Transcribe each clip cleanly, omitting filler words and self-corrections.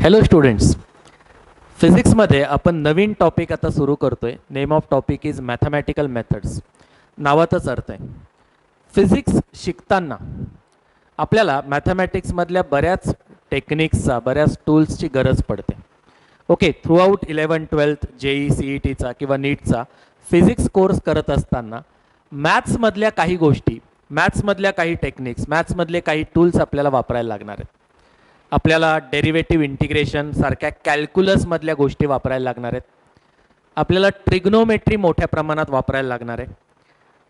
Hello students, फिजिक्समध्ये आपण नवीन topic आता सुरू करतोय. Name of topic is mathematical methods. नावातच अर्थ आहे. फिजिक्स शिकताना आपल्याला मॅथमॅटिक्समधल्या बऱ्याच टेक्निक्सचा, बऱ्याच टूल्सची गरज पडते. ओके, थ्रूआउट 11-12 JEE CETचा किंवा नीटचा फिजिक्स कोर्स करत असताना मॅथ्समधल्या काही गोष्टी, मॅथ्समधल्या काही टेक्निक्स, मॅथ्समधले काही टूल्स आपल्याला वापरायला लागणार आहेत. आपल्याला डेरिव्हेटिव्ह इंटिग्रेशन सारख्या कॅल्क्युलसमधल्या गोष्टी वापरायला लागणार आहेत. आपल्याला ट्रिग्नोमेट्री मोठ्या प्रमाणात वापरायला लागणार आहे.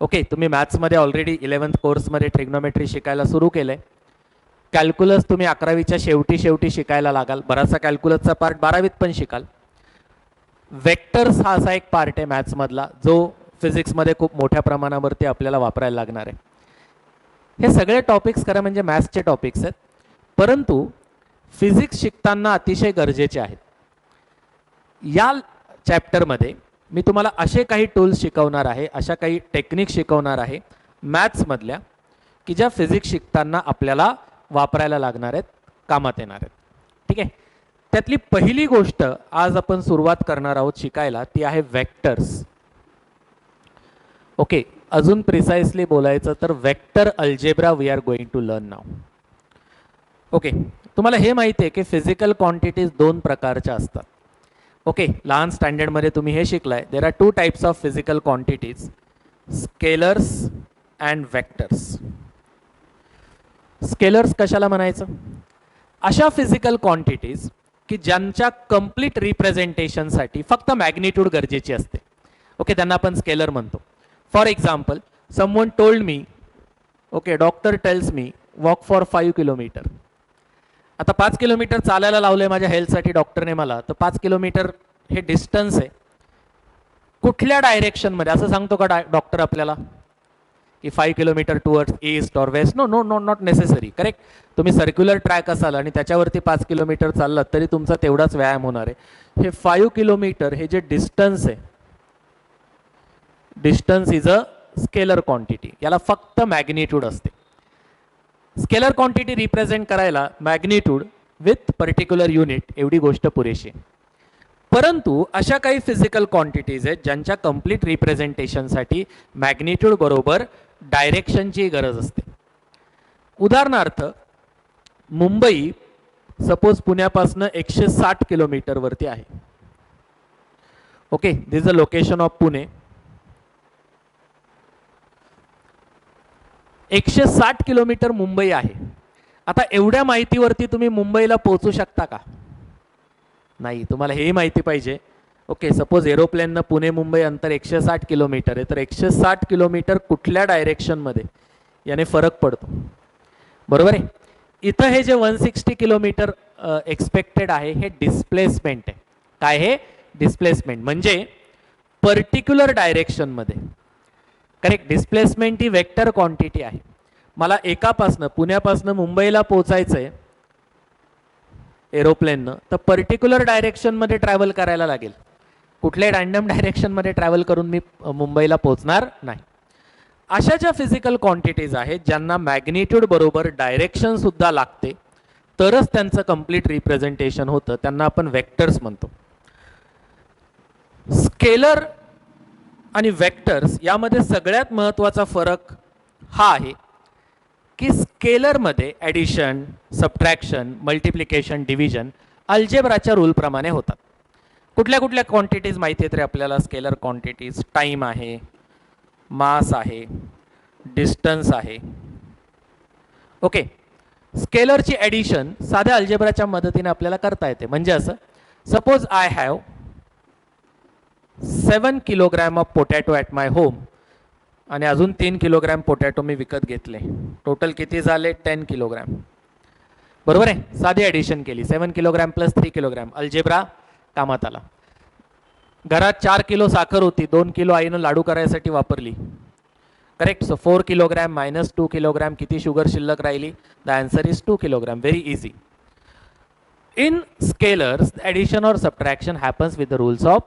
ओके, तुम्ही मॅथ्समध्ये ऑलरेडी 11th कोर्समध्ये ट्रिग्नोमेट्री शिकायला सुरू केलं आहे. कॅल्क्युलस तुम्ही 11वीच्या शेवटी शिकायला लागाल. बराचसा कॅल्क्युलसचा पार्ट 12वीत पण शिकाल. वेक्टर्स हा असा एक पार्ट आहे मॅथ्समधला जो फिजिक्समध्ये खूप मोठ्या प्रमाणावरती आपल्याला वापरायला लागणार आहे. हे सगळे टॉपिक्स खरं म्हणजे मॅथ्सचे टॉपिक्स आहेत, परंतु फिजिक्स शिकताना अतिशय गरजेचे आहेत. या चॅप्टरमध्ये मी तुम्हाला असे काही टूल्स शिकवणार आहे, अशा काही टेक्निक शिकवणार आहे मॅथ्समधल्या की ज्या फिजिक्स शिकताना आपल्याला वापरायला लागणार आहेत, कामात येणार आहेत. ठीक आहे, त्यातली पहिली गोष्ट आज आपण सुरुवात करणार आहोत शिकायला, ती आहे वेक्टर्स. ओके, अजून प्रिसाइसली बोलायचं तर vector algebra we are going to learn now. Okay, तुम्हाला हे माहिती आहे की फिजिकल क्वांटिटीज दोन प्रकारच्या असतात. ओके, लहान स्टँडर्डमध्ये तुम्ही हे शिकलाय. There are two types of physical quantities, scalars and vectors. Scalars कशाला म्हणायचं? अशा फिजिकल क्वांटिटीज की ज्यांच्या कंप्लीट रिप्रेझेंटेशनसाठी फक्त मॅग्निट्यूड गरजेची असते. ओके, त्यांना आपण स्केलर म्हणतो. For example, someone told me, okay, doctor tells me walk for 5 kilometre. आता 5 किलोमीटर चालायला लावलं आहे माझ्या हेल्थसाठी डॉक्टरने मला, तर 5 किलोमीटर हे डिस्टन्स आहे. कुठल्या डायरेक्शनमध्ये असं सांगतो का डॉक्टर आपल्याला की 5 kilometre towards east or west? No no no, not necessary. Correct, तुम्ही सर्क्युलर ट्रॅक असाल आणि त्याच्यावरती 5 किलोमीटर चाललात तरी तुमचा तेवढाच व्यायाम होणार आहे. हे 5 किलोमीटर हे जे डिस्टन्स आहे, distance is a scalar quantity. याला फक्त मॅग्निट्यूड असते. स्केलर क्वांटिटी रिप्रेझेंट करायला मॅग्निट्यूड विथ पर्टिक्युलर युनिट एवढी गोष्ट पुरेशी आहे. परंतु अशा काही फिजिकल क्वांटिटीज आहेत ज्यांच्या कंप्लीट रिप्रेझेंटेशनसाठी मॅग्निट्यूड बरोबर डायरेक्शनची गरज असते. उदाहरणार्थ, मुंबई सपोज पुण्यापासून 160 किलोमीटरवरती आहे. Okay, this is the location of Pune. 160 kilometre Mumbai आहे. आता एवढ्या माहितीवरती तुम्ही मुंबईला पोहोचू शकता का? नाही. तुम्हाला हे माहिती पाहिजे. ओके, सपोज एरोप्लेननं पुणे मुंबई अंतर 160 किलोमीटर आहे, तर 160 किलोमीटर कुठल्या डायरेक्शनमध्ये याने फरक पडतो. बरोबर आहे. इथं हे जे 160 किलोमीटर एक्सपेक्टेड आहे हे डिस्प्लेसमेंट आहे. काय हे? डिस्प्लेसमेंट. म्हणजे पर्टिक्युलर डायरेक्शनमध्ये. करेक्ट, डिस्प्लेसमेंट ही वेक्टर क्वांटिटी आहे. मला एकापासनं पुण्यापासनं मुंबईला पोचायचं आहे एरोप्लेननं, तर पर्टिक्युलर डायरेक्शनमध्ये ट्रॅव्हल करायला लागेल. कुठल्याही रँडम डायरेक्शनमध्ये ट्रॅव्हल करून मी मुंबईला पोचणार नाही. अशा ज्या फिजिकल क्वांटिटीज आहेत ज्यांना मॅग्निट्यूड बरोबर डायरेक्शनसुद्धा लागते तरच त्यांचं कंप्लीट रिप्रेझेंटेशन होतं, त्यांना आपण वेक्टर्स म्हणतो. स्केलर आणि वेक्टर्स यामध्ये सगळ्यात महत्त्वाचा फरक हा आहे की स्केलरमध्ये ॲडिशन, सबट्रॅक्शन, मल्टिप्लिकेशन, डिव्हिजन अल्जेब्राच्या रूलप्रमाणे होतात. कुठल्या कुठल्या क्वांटिटीज माहिती आहेत रे आपल्याला? स्केलर क्वांटिटीज टाईम आहे, मास आहे, डिस्टन्स आहे. ओके, स्केलरची ॲडिशन साध्या अल्जेब्राच्या मदतीने आपल्याला करता येते. म्हणजे असं, suppose I have 7 kilogram of potato at my home आणि अजून 3 किलोग्रॅम पोटॅटो मी विकत घेतले. टोटल किती झाले? 10 किलोग्रॅम. बरोबर आहे. साधी ॲडिशन केली. 7 किलोग्रॅम प्लस 3 किलोग्रॅम. अल्जेब्रा कामात आला. घरात 4 किलो साखर होती, 2 किलो आईनं लाडू करायसाठी वापरली. Correct. So 4 kilogram minus 2 kilogram, किती शुगर शिल्लक राहिली? The answer is 2 kilogram. Very easy. In scalars addition or subtraction happens with the rules of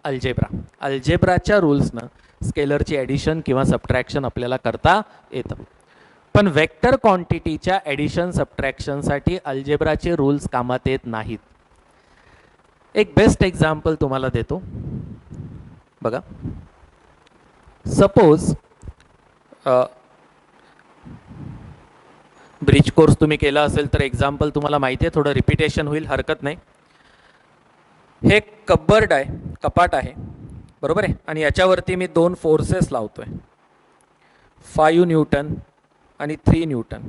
algebra. अल्जेब्राच्या रूल्सनं स्केलरची ॲडिशन किंवा सबट्रॅक्शन आपल्याला करता येतं. पण वेक्टर क्वांटिटीच्या ॲडिशन सबट्रॅक्शनसाठी अल्जेब्राचे रूल्स कामात येत नाहीत. एक बेस्ट एक्झाम्पल तुम्हाला देतो बघा. सपोज ब्रिज कोर्स तुम्ही केला असेल तर एक्झाम्पल तुम्हाला माहिती आहे, थोडं रिपिटेशन होईल, हरकत नाही. हे कबर्ड आहे, कपाट आहे, बरोबर आहे, आणि याच्यावरती मी 2 फोर्सेस लावतोय, 5 न्यूटन आणि 3 न्यूटन.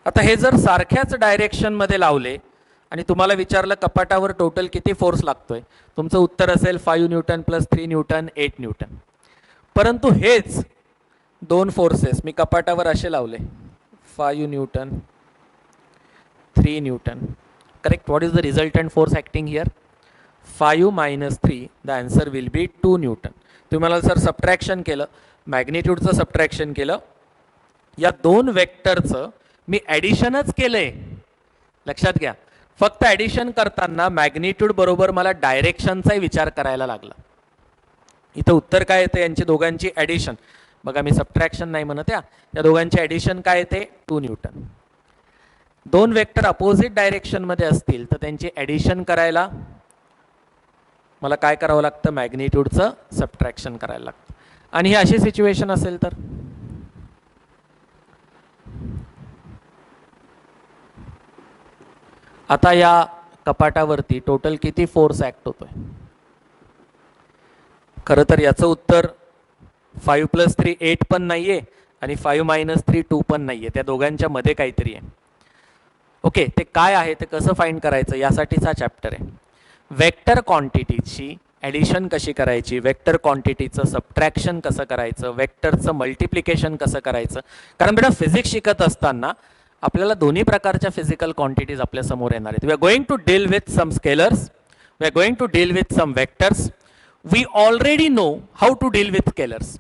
आता हे जर सारख्याच डायरेक्शनमध्ये लावले आणि तुम्हाला विचारलं कपाटावर टोटल किती फोर्स लागतोय, तुमचं उत्तर असेल 5 न्यूटन प्लस 3 न्यूटन 8 न्यूटन. परंतु हेच 2 फोर्सेस मी कपाटावर असे लावले, 5 Newton 3 Newton. Correct. What is the resultant force acting here? 5 minus 3, the answer will be 2 Newton. तुम्हाला जर सबट्रॅक्शन केलं, मॅग्निट्यूडचं सबट्रॅक्शन केलं, या 2 वेक्टरचं मी ॲडिशनच केलंय. लक्षात घ्या, फक्त ॲडिशन करताना मॅग्निट्यूड बरोबर मला डायरेक्शनचाही विचार करायला लागला. इथं उत्तर काय येतं? यांची दोघांची ॲडिशन. बघा, मी सबट्रॅक्शन नाही म्हणत, या दोघांची ॲडिशन काय येते? 2 न्यूटन. 2 वेक्टर अपोजिट डायरेक्शनमध्ये असतील तर त्यांची ॲडिशन करायला मला काय करावं लागतं? मॅग्निट्यूडचं सबट्रॅक्शन करायला लागतं. आणि ही अशी सिच्युएशन असेल तर आता या कपाटावरती टोटल किती फोर्स ॲक्ट होतोय? खरं तर याचं उत्तर 5 + 3 8 पण नाही आहे आणि 5 - 3 2 पण नाही आहे. त्या दोघांच्या मध्ये काहीतरी आहे. ओके, ते काय आहे, ते कसं फाइंड करायचं, यासाठीचा चॅप्टर आहे. वेक्टर क्वांटिटीची ॲडिशन कशी करायची, वेक्टर क्वांटिटीचं सबट्रॅक्शन कसं करायचं, वेक्टरचं मल्टिप्लिकेशन कसं करायचं. कारण बेटा फिजिक्स शिकत असताना आपल्याला दोन्ही प्रकारच्या फिजिकल क्वांटिटीज आपल्या समोर येणार आहेत. We are going to deal with some scalars, we are going to deal with some vectors. We already know how to deal with scalars.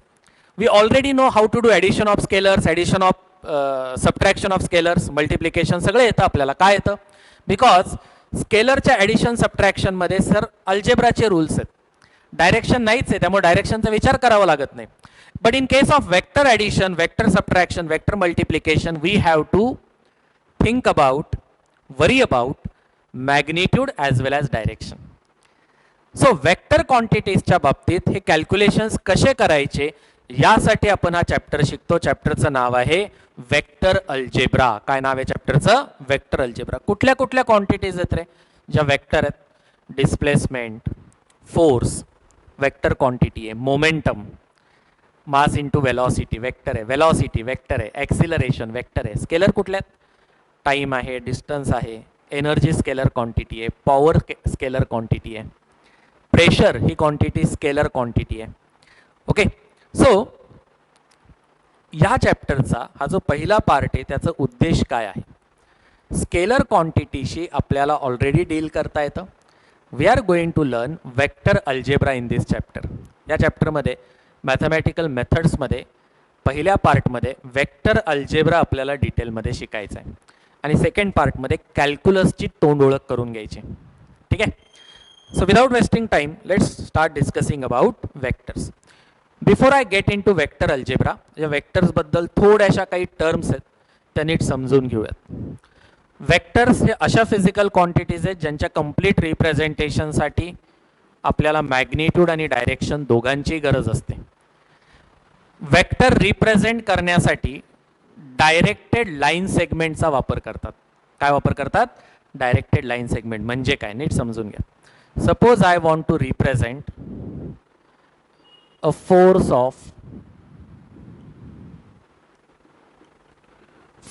We already know how to do addition of scalars, addition of subtraction of scalars, multiplication सगळं येतं आपल्याला. काय येतं? Because स्केलरच्या addition सबट्रॅक्शनमध्ये सर अल्जेब्राचे rules आहेत, डायरेक्शन नाहीच आहे, त्यामुळे डायरेक्शनचा विचार करावा लागत नाही. But in case of vector addition, vector subtraction, vector multiplication, we have to think about, worry about magnitude as well as direction. So vector क्वांटिटीजच्या बाबतीत हे कॅल्क्युलेशन्स कसे करायचे यासाठी आपण हा चॅप्टर शिकतो. चॅप्टरचं नाव आहे वेक्टर अल्जेब्रा. काय नाव आहे चॅप्टरचं? Vector algebra. कुठल्या कुठल्या क्वांटिटीज आहेत रे ज्या वेक्टर आहेत? डिस्प्लेसमेंट, फोर्स वेक्टर क्वांटिटी आहे, momentum, mass into velocity vector आहे, वेलॉसिटी वेक्टर आहे, ॲक्सिलरेशन वेक्टर आहे. स्केलर कुठले आहेत? टाईम आहे, डिस्टन्स आहे, एनर्जी स्केलर क्वांटिटी आहे, पॉवर स्केलर क्वांटिटी आहे, प्रेशर ही क्वांटिटी स्केलर क्वांटिटी आहे. ओके, सो या चॅप्टरचा हा जो पहिला पार्ट आहे त्याचा उद्देश काय आहे? स्केलर क्वांटिटीशी आपल्याला ऑलरेडी डील करता येतं. We are going to learn vector algebra in this chapter. या चॅप्टरमध्ये मॅथमॅटिकल मेथड्समध्ये पहिल्या पार्टमध्ये वेक्टर अल्जेब्रा आपल्याला डिटेलमध्ये शिकायचं आहे आणि सेकंड पार्टमध्ये कॅल्क्युलसची तोंड ओळख करून घ्यायची. ठीक आहे. So without wasting time let's start discussing about vectors. Before I get in to vector algebra, या वेक्टर्सबद्दल थोड्याशा काही टर्म्स आहेत त्या नीट समजून घेऊयात. वेक्टर्स हे अशा फिजिकल क्वांटिटीज आहेत ज्यांच्या कंप्लीट रिप्रेझेंटेशनसाठी आपल्याला मॅग्निट्यूड आणि डायरेक्शन दोघांची गरज असते. वेक्टर रिप्रेझेंट करण्यासाठी डायरेक्टेड लाईन सेगमेंटचा वापर करतात. काय वापर करतात? डायरेक्टेड लाईन सेगमेंट म्हणजे काय नीट समजून घ्या. Suppose I want to represent a force of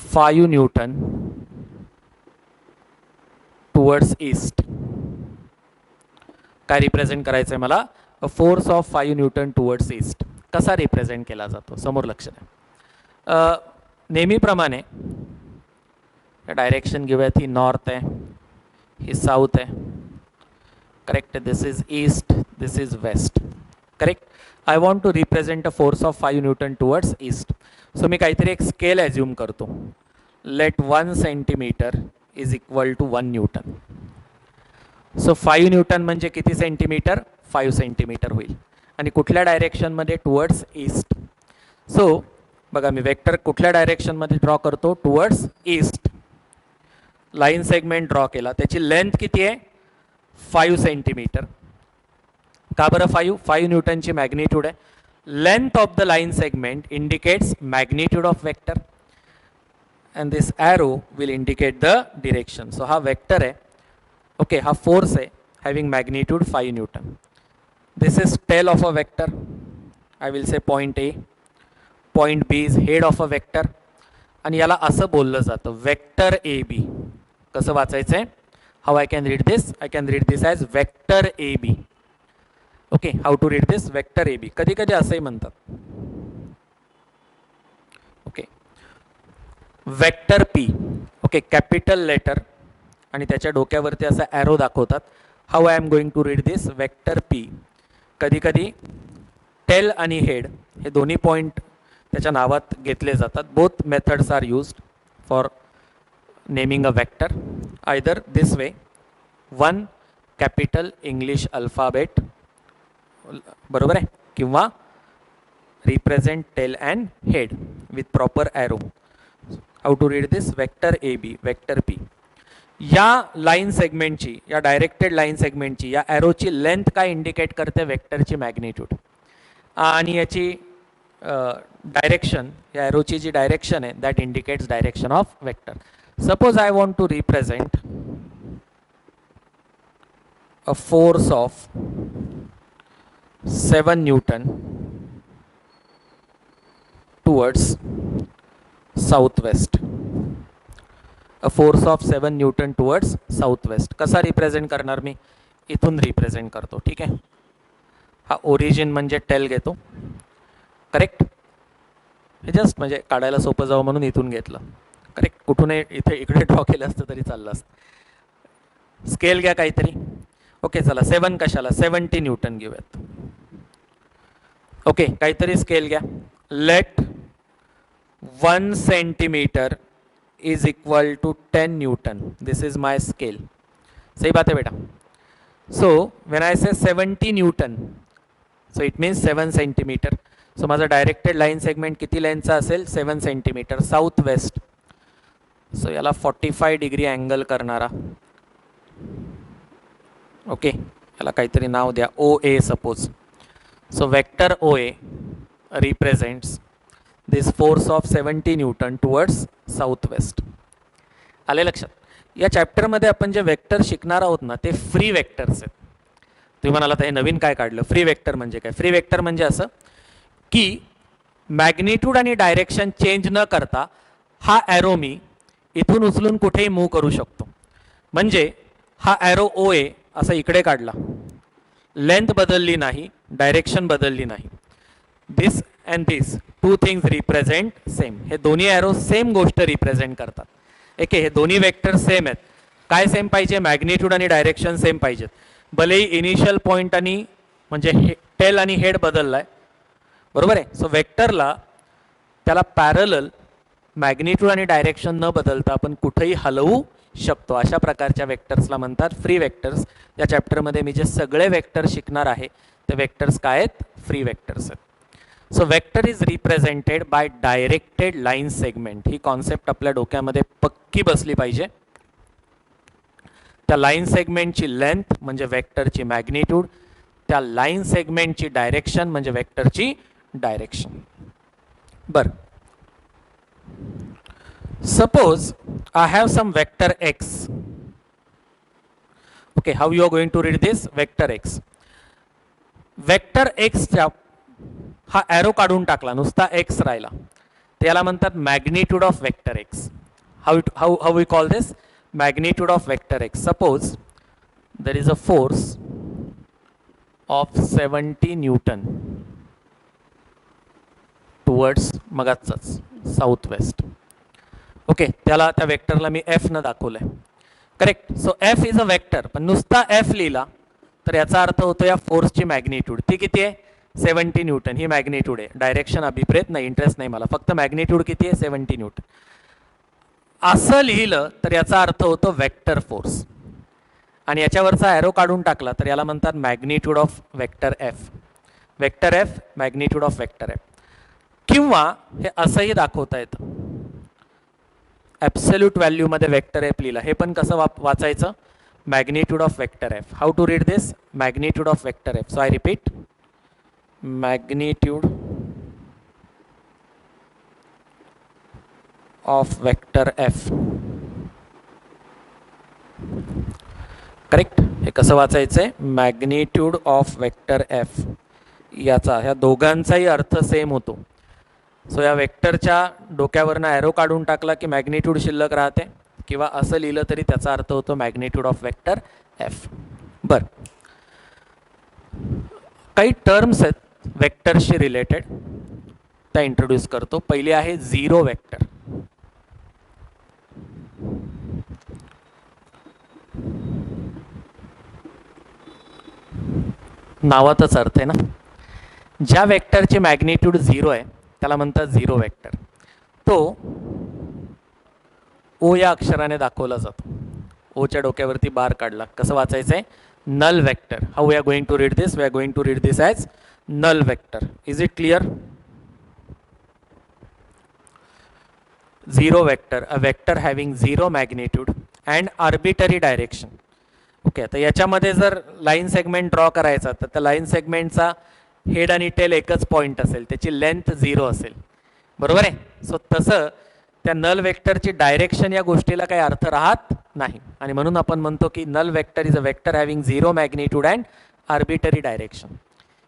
5 Newton towards east. काय रिप्रेझेंट करायचं आहे मला? A force of 5 newton towards east. कसा रिप्रेझेंट केला जातो? समोर लक्ष द्या. नेहमीप्रमाणे डायरेक्शन घेऊयात. ही नॉर्थ आहे, ही साऊथ आहे. Correct. This is east, this is west. Correct. I want to represent a force of 5 newton towards east. So मी काहीतरी एक स्केल ॲज्युम करतो. Let 1 centimetre is equal to 1 newton. So 5 newton म्हणजे किती centimetre? 5 centimetre होईल. आणि कुठल्या डायरेक्शनमध्ये? Towards east. So बघा मी वेक्टर कुठल्या डायरेक्शनमध्ये ड्रॉ करतो, towards east. Line segment draw केला, त्याची लेंथ किती आहे 5 सेंटीमीटर. का बरं 5 न्यूटनची मॅग्निट्यूड आहे. Length of the line segment indicates magnitude of vector and this arrow will indicate the direction. So हा वेक्टर आहे, ओके, हा फोर्स आहे having magnitude 5 Newton. This is tail of a vector. I will say point A. Point B is head of a vector. आणि याला असं बोललं जातं vector A बी. कसं वाचायचं आहे, how I can read this, I can read this as vector A B. Okay, how to read this, vector A B. कधी कधी असंही म्हणतात. ओके, vector P, okay, capital letter आणि त्याच्या डोक्यावरती असा ॲरो दाखवतात. How I am going to read this, vector P. कधी कधी टेल आणि हेड हे दोन्ही पॉईंट त्याच्या नावात घेतले जातात. Both methods are used for naming a vector. Either this way, 1 capital English alphabet, बरोबर आहे, किंवा represent tail and head with proper arrow. How to read this, vector A B, vector P. या line सेगमेंटची, या directed line सेगमेंटची, या ॲरोची length काय indicate करते, वेक्टरची मॅग्निट्यूड. आणि याची डायरेक्शन, या ॲरोची जी डायरेक्शन आहे that indicates direction of vector. Suppose I want to represent a force of 7 Newton towards southwest. A force of 7 Newton towards southwest. कसा रिप्रेझेंट करणार मी, इथून रिप्रेझेंट करतो. ठीक आहे, हा ओरिजिन म्हणजे टेल घेतो, करेक्ट. हे जस्ट म्हणजे काढायला सोपं जावं म्हणून इथून घेतलं, करेक्ट. कुठूनही इथे इकडे ड्रॉ केलं असतं तरी चाललं असतं. स्केल घ्या काहीतरी. ओके, चला 7 कशाला, 70 न्यूटन घेऊयात. ओके, काहीतरी स्केल घ्या. Let 1 centimetre is equal to 10 Newton. This is my scale. सही बात है बेटा. So when I say 70 Newton, so it means 7 centimeter. So माझा डायरेक्टेड लाईन सेगमेंट किती लेंथचा असेल, 7 सेंटीमीटर, साऊथ वेस्ट. सो याला 45 डिग्री अँगल करणारा, ओके, याला काहीतरी नाव द्या, O A suppose. So vector O A represents this force of 70 Newton towards south west. आले लक्षात. या चॅप्टरमध्ये आपण जे वेक्टर शिकणार आहोत ना, ते फ्री वेक्टर्स आहेत. तुम्ही म्हणाला तर हे नवीन काय काढलं, फ्री वेक्टर म्हणजे काय. फ्री वेक्टर म्हणजे असं की मॅग्निट्यूड आणि डायरेक्शन चेंज न करता हा ॲरो मी इथून उचलून कुठेही मूव्ह करू शकतो. म्हणजे हा ॲरो ओ ए असा इकडे काढला, लेंथ बदलली नाही, डायरेक्शन बदलली नाही. This and this two things represent same. हे दोन्ही ॲरो सेम गोष्ट रिप्रेझेंट करतात. ओके, हे दोन्ही वेक्टर सेम आहेत. काय सेम पाहिजे, मॅग्निट्यूड आणि डायरेक्शन सेम पाहिजेत. भलेही इनिशियल पॉईंट आणि म्हणजे टेल आणि हेड बदलला आहे, बरोबर आहे. सो वेक्टरला त्याला पॅरलल मॅग्निट्यूड आणि डायरेक्शन न बदलता आपण कुठेही हलवू शकतो. अशा प्रकारच्या वेक्टर्सला म्हणतात फ्री वेक्टर्स. या चॅप्टरमध्ये मी जे सगळे वेक्टर शिकणार आहे ते वेक्टर्स काय आहेत, फ्री वेक्टर्स आहेत. So vector is represented by directed line segment. He concept आपल्या डोक्यामध्ये पक्की बसली पाहिजे. त्या लाईन सेगमेंटची लेंथ म्हणजे वेक्टरची मॅग्निट्यूड, त्या लाईन सेगमेंटची डायरेक्शन म्हणजे वेक्टरची डायरेक्शन. बर, suppose I have some vector X. Okay, how you are going to read this, vector X. Vector एक्सच्या हा ॲरो काढून टाकला, नुसता एक्स राहिला, त्याला म्हणतात magnitude of vector X. How we call this, magnitude of vector x. Suppose there is a force of 70 Newton towards मगाचाच south west. Okay, त्याला त्या वेक्टरला मी एफ न दाखवलंय, correct. So F is a vector, पण नुसता एफ लिहिला तर याचा अर्थ होतो या फोर्सची मॅग्निट्यूड ती किती आहे, 70 न्यूटन. ही मॅग्निट्यूड आहे, डायरेक्शन अभिप्रेत नाही, इंटरेस्ट नाही मला, फक्त मॅग्निट्यूड किती आहे, 70 न्यूटन. असं लिहिलं तर याचा अर्थ होतो वेक्टर फोर्स. आणि याच्यावरचा ॲरो काढून टाकला तर याला म्हणतात magnitude of vector F. Vector F, magnitude of vector F. किंवा हे असंही दाखवता येतं, ॲब्सोल्यूट व्हॅल्यूमध्ये वेक्टर एफ लिहिला, हे पण कसं वाचायचं, magnitude of vector F. How to read this, magnitude of vector F. So I repeat, magnitude of vector F. Correct. हे कसं वाचायचं आहे, मॅग्निट्यूड ऑफ वेक्टर एफ. याचा ह्या दोघांचाही अर्थ सेम होतो. सो या वेक्टरच्या डोक्यावरनं ॲरो काढून टाकला की मॅग्निट्यूड शिल्लक राहते, किंवा असं लिहिलं तरी त्याचा अर्थ होतो मॅग्निट्यूड ऑफ वेक्टर एफ. बरं, काही टर्म्स आहेत वेक्टरशी रिलेटेड, त्या इंट्रोड्यूस करतो. पहिली आहे झिरो वेक्टर. नावातच अर्थ आहे ना, ज्या वेक्टरची मॅग्निट्यूड 0 आहे त्याला म्हणतात झिरो वेक्टर. तो ओ या अक्षराने दाखवला जातो. ओच्या डोक्यावरती बार काढला, कसं वाचायचं आहे, null vector. How we are going to read this, we are going to read this as null vector. Is it clear? Zero vector, a vector having zero magnitude and arbitrary direction. Okay, आता याच्यामध्ये जर line segment draw करायचा तर त्या line सेगमेंटचा head आणि tail एकच point असेल, त्याची लेंथ 0 असेल, बरोबर आहे. सो तसं त्या नल वेक्टरची डायरेक्शन या गोष्टीला काही अर्थ राहत नाही, आणि म्हणून आपण म्हणतो की null vector is a vector having zero magnitude and arbitrary direction.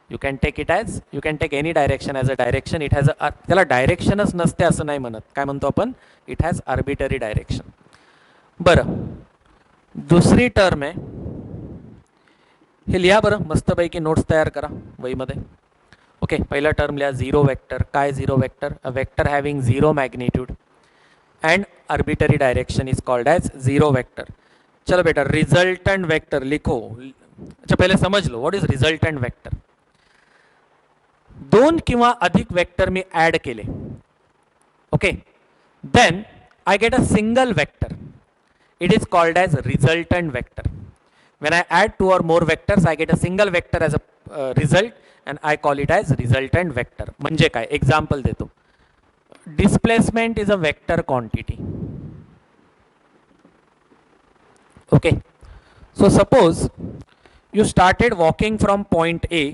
You can take it as, you can take any direction as a direction. It has a, त्याला डायरेक्शनच नसते असं नाही म्हणत, काय म्हणतो आपण, इट हॅज आर्बिटरी डायरेक्शन. बरं, दुसरी टर्म आहे, हे लिहा बरं, मस्तपैकी नोट्स तयार करा वहीमध्ये. ओके, पहिला टर्म लिहा झिरो वेक्टर. काय zero vector, a vector having zero magnitude and arbitrary direction is called as zero vector. चलो बेटा, रिझल्टंट वेक्टर लिखो. अच्छा, पहिले समज लो व्हॉट इज रिझल्टंट वेक्टर. दोन किंवा अधिक वेक्टर मी ॲड केले, okay, then I get a single vector. It is called as resultant vector. When I add two or more vectors, I get a single vector as a result, and I call it as resultant vector. म्हणजे काय, example देतो. Displacement is a vector quantity. Okay. So suppose you started walking from point A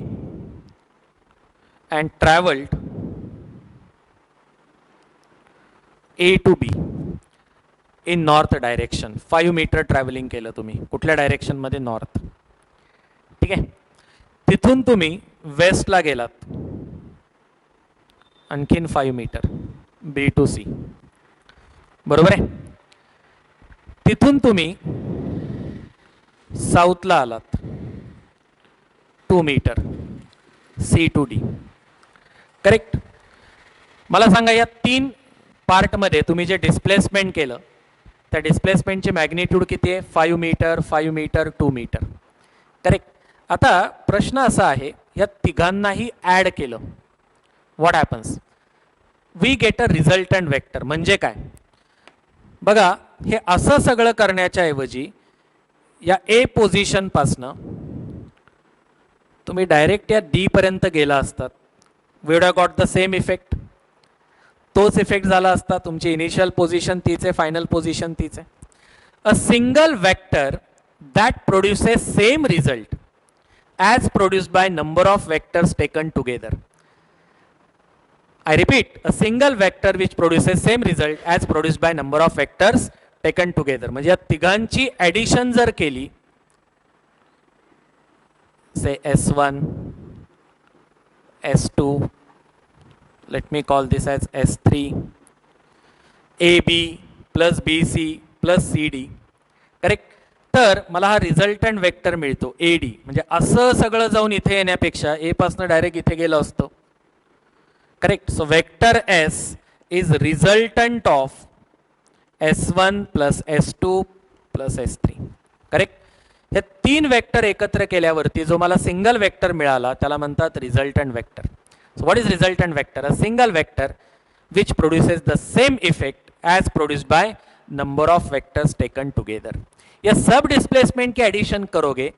and traveled A to B in north direction. 5 metre travelling केलं तुम्ही, कुठल्या डायरेक्शनमध्ये, north. ठीक आहे. तिथून तुम्ही वेस्टला गेलात आणखीन 5 मीटर, बी टू सी, बरोबर आहे. तिथून तुम्ही साऊथला आलात 2 metre, C to D. Correct. मला सांगा, या 3 पार्टमध्ये तुम्ही जे डिस्प्लेसमेंट केलं त्या डिस्प्लेसमेंटची मॅग्निट्यूड किती आहे, 5 मीटर, 5 मीटर, 2 मीटर. करेक्ट. आता प्रश्न असा आहे, या तिघांनाही ॲड केलं, what happens, we get a resultant vector. म्हणजे काय, बघा, हे असं सगळं करण्याच्या ऐवजी या ए पोझिशनपासनं तुम्ही डायरेक्ट या डी पर्यंत गेला असतात, we would have got the same effect. तोच इफेक्ट झाला असता. तुमची इनिशियल पोझिशन तीच आहे, फायनल पोझिशन तीच आहे. अ single vector that produces same result as produced by number of vectors taken together. I repeat, a single vector which produces same result as produced by number of vectors taken together. म्हणजे या तिघांची addition जर केली, से S1, S2, let me call this as S3, AB plus BC plus CD. Correct. तर मला हा resultant vector मिळतो AD. म्हणजे असं सगळं जाऊन इथे येण्यापेक्षा ए पासून डायरेक्ट इथे गेलो असतो. Correct. So vector S is resultant of S1 plus S2 plus S3. Correct. हे 3 वेक्टर एकत्र केल्यावरती जो मला सिंगल वेक्टर मिळाला त्याला म्हणतात resultant vector. So what is resultant vector? A single vector which produces the same effect as produced by number of vectors taken together. या सब displacement की एडिशन करोगे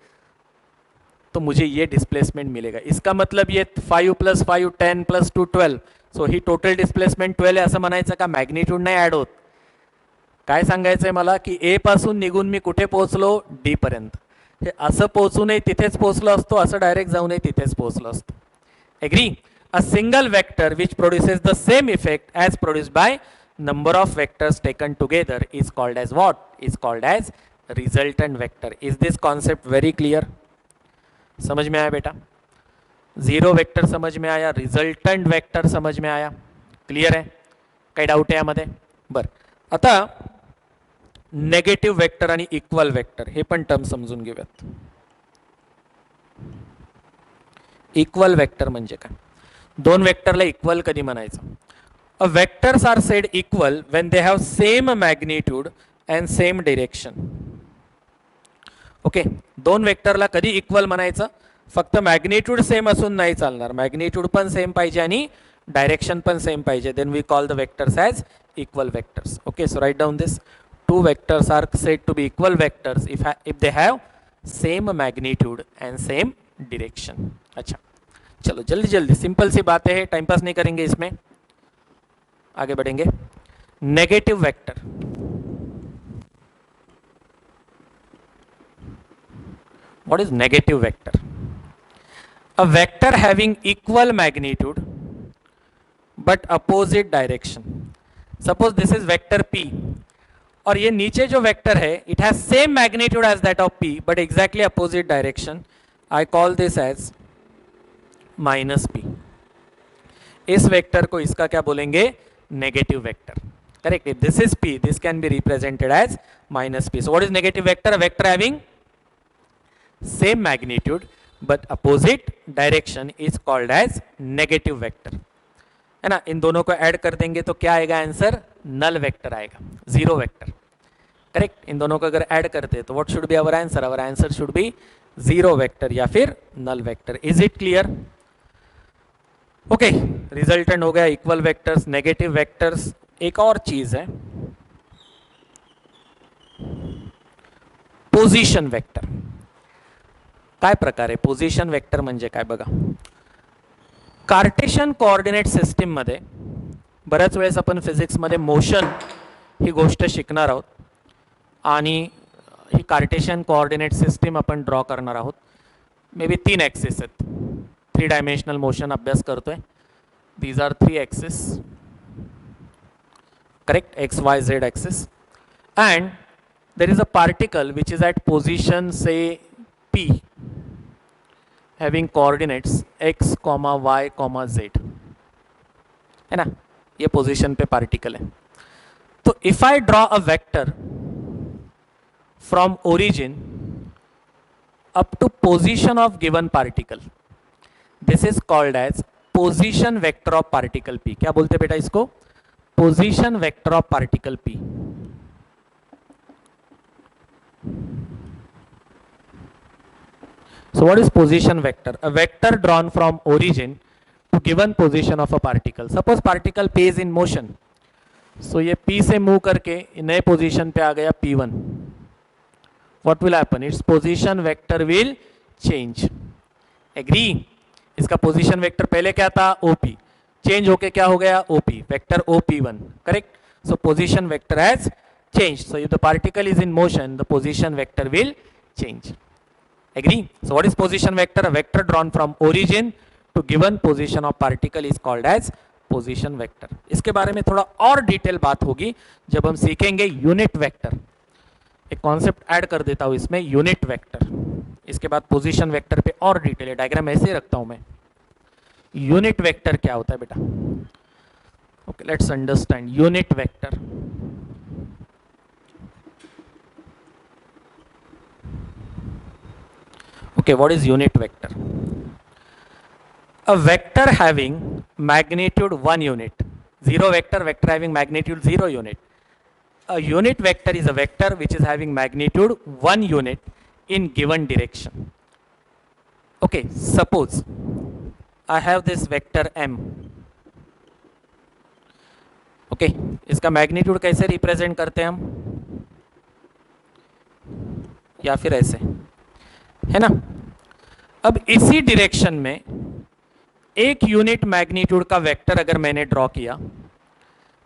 तो मुझे ये डिस्प्लेसमेंट मिलेगा. इसका मतलब ये 5 + 5 10 + 2 12. सो ही टोटल डिस्प्लेसमेंट 12 आहे असं म्हणायचं का? मॅग्निट्यूड नाही ॲड होत. काय सांगायचंय मला की ए पासून निघून मी कुठे पोहोचलो? डी पर्यंत. हे असं पोहोचूनही तिथेच पोहोचलो असतो, असं डायरेक्ट जाऊनही तिथेच पोहोचलो असतो. Agree? A single vector which produces the same effect as produced by number of vectors taken together is called as what? Is called as resultant vector. Is this concept very clear? समझ में आया बेटा? Ziro vector समझ में आया, resultant vector समझ में आया? क्लियर आहे? काही डाऊट आहे यामध्ये? बरं, आता नेगेटिव्ह वेक्टर आणि इक्वल वेक्टर हे पण टर्म समजून घेऊयात. इक्वल वेक्टर म्हणजे काय? दोन वेक्टरला इक्वल कधी म्हणायचं? A vectors are said equal when they have same magnitude and same direction. Okay, दोन वेक्टरला कधी इक्वल म्हणायचं? फक्त मॅग्निट्यूड सेम असून नाही चालणार, मॅग्निट्यूड पण सेम पाहिजे आणि डायरेक्शन पण सेम पाहिजे. Then we call the vectors as equal vectors. Okay, so write down this. Two vectors are said to be equal vectors if they have same magnitude and same direction. अच्छा, चलो जल्दी जल्दी, simple C बातें हैं, time pass नहीं करेंगे इसमें, आगे बढ़ेंगे. Negative vector. What is negative vector? A vector having equal magnitude but opposite direction. Suppose this is vector P और ये नीचे जो वेक्टर है it has same magnitude as that of P but exactly opposite direction. I call this as minus P. इस vector को इसका क्या बोलेंगे? Negative vector. Correct? If this is P, this can be represented as minus P. So what is negative vector? A vector having same magnitude but opposite direction is called as negative vector. है ना? In दोनों को add कर देंगे तो क्या आएगा answer? Null vector आएगा, जीरो वेक्टर. करेक्ट? इन दोनों को अगर ऐड करते तो what should be our answer? Our answer should be zero vector या फिर null vector. Is it clear? Okay, resultant हो गया, इक्वल वेक्टर्स, नेगेटिव वेक्टर्स. एक और चीज है, पोझिशन वेक्टर. काय प्रकार आहे पोझिशन वेक्टर म्हणजे काय बघा. कार्टेशियन कोऑर्डिनेट सिस्टीम मध्ये बऱ्याच वेळेस आपण फिजिक्समध्ये मोशन ही गोष्ट शिकणार आहोत आणि ही कार्टेशियन कोऑर्डिनेट सिस्टीम आपण ड्रॉ करणार आहोत. मे बी 3 ॲक्सिस आहेत, 3 डायमेन्शनल मोशन अभ्यास करतोय. These are 3 axis. Correct? X Y Z axis. And there is a particle which is at position say P having coordinates x, y, z. है ना? ये position पे particle है. तो if I draw a vector from origin up to position of given particle, this is called as position vector of particle p. क्या बोलते बेटा इसको? Position vector of particle p. So what is position vector? A vector drawn from origin to given position of a particle. Suppose particle P is in motion. So ये P से move करके नए position pay a Gaya P1. What will happen? Its position vector will change. Agree? इसका position vector पहले क्या था? OP. Change okay क्या हो गया? OP. Vector OP1. Correct? So position vector has changed. So if the particle is in motion, the position vector will change. Agree? So what is position vector? A vector drawn from origin to given position of particle is called as position vector. इसके बारे में थोड़ा और detail बात होगी जब हम सीखेंगे unit vector. एक कॉन्सेप्ट ऐड कर देता हूं इसमें, यूनिट वेक्टर. इसके बाद पोजीशन वेक्टर पे और डिटेल है. डायग्राम ऐसे ही रखता हूं मैं. यूनिट वेक्टर क्या होता है बेटा? Okay, let's understand unit vector. Okay, what is unit vector? A vector having magnitude 1 unit. Zero vector, vector having magnitude 0 unit. A unit vector is a vector which is having magnitude 1 unit in given direction. Okay, suppose I have this vector m. Okay, इसका magnitude कैसे represent करते हैं हम? या फिर ऐसे, है ना? अब इसी डायरेक्शन में एक यूनिट मैग्नीट्यूड का वेक्टर अगर मैंने ड्रॉ किया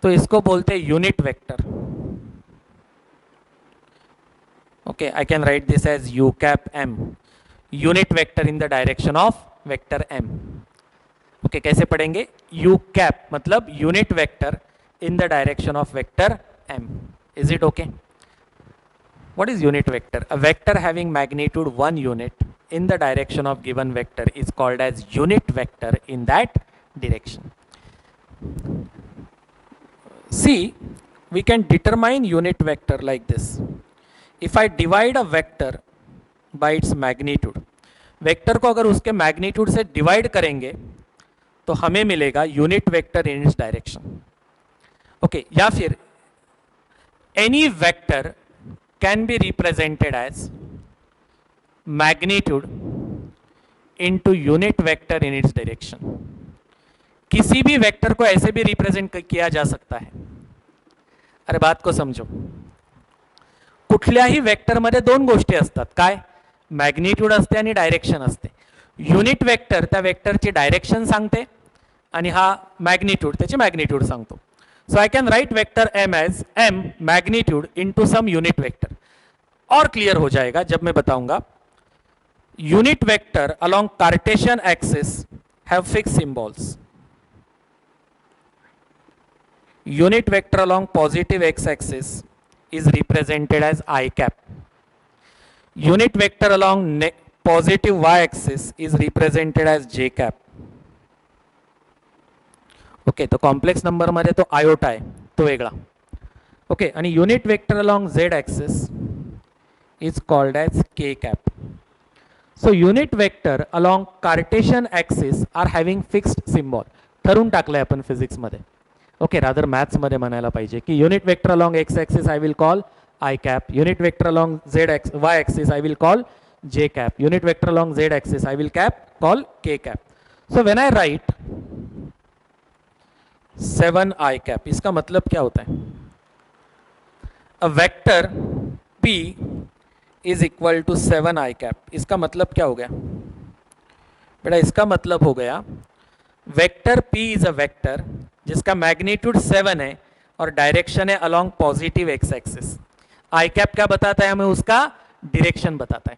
तो इसको बोलते हैं unit vector. Okay, I can write this as U cap M, unit vector in the direction of vector M. Okay, कैसे पढ़ेंगे? यू कैप मतलब unit vector in the direction of vector M. Is it okay? What is unit vector? A vector having magnitude 1 unit in the direction of given vector is called as unit vector in that direction. See, we can determine unit vector like this. If I divide a vector by its magnitude, vector को अगर उसके magnitude से divide करेंगे तो हमें मिलेगा unit vector in its direction. Okay, या फिर any vector can be represented as magnitude into unit vector in its direction. किसी भी वेक्टर को ऐसे भी रिप्रेजेंट किया जा सकता है. अरे बात को समजो. कुठल्याही वेक्टर मध्ये दोन गोष्टी असतात. काय? मॅग्निट्यूड असते आणि डायरेक्शन असते. युनिट वेक्टर त्या वेक्टरची डायरेक्शन सांगते आणि हा मॅग्निट्यूड त्याची मॅग्निट्यूड सांगतो. So I can write vector m as m magnitude into some unit vector. और क्लियर हो जाएगा जब मैं बताऊंगा. Unit vector along Cartesian axis have fixed symbols. Unit vector along positive x-axis is represented as I cap. Unit vector along positive y-axis is represented as j cap. Okay, तो complex number मध्ये तो iota आहे, तो वेगळा. Okay, आणि unit vector along Z axis is called as K cap. So unit vector along Cartesian axis are having fixed symbol. ठरवून टाकलंय आपण फिजिक्समध्ये. ओके, रादर मॅथ्समध्ये म्हणायला पाहिजे की unit vector along X axis I will call I cap, unit vector along Z Y axis I will call J cap, unit vector along Z axis I will call K cap. So when I write 7 I cap, इसका मतलब क्या होता है? A vector P is equal to 7 I cap. इसका मतलब क्या हो गया बेटा? इसका मतलब हो गया vector P is a vector जिसका मैग्नीट्यूड 7 है और डायरेक्शन है along positive x axis. I cap क्या बताता है हमें? उसका डायरेक्शन बताता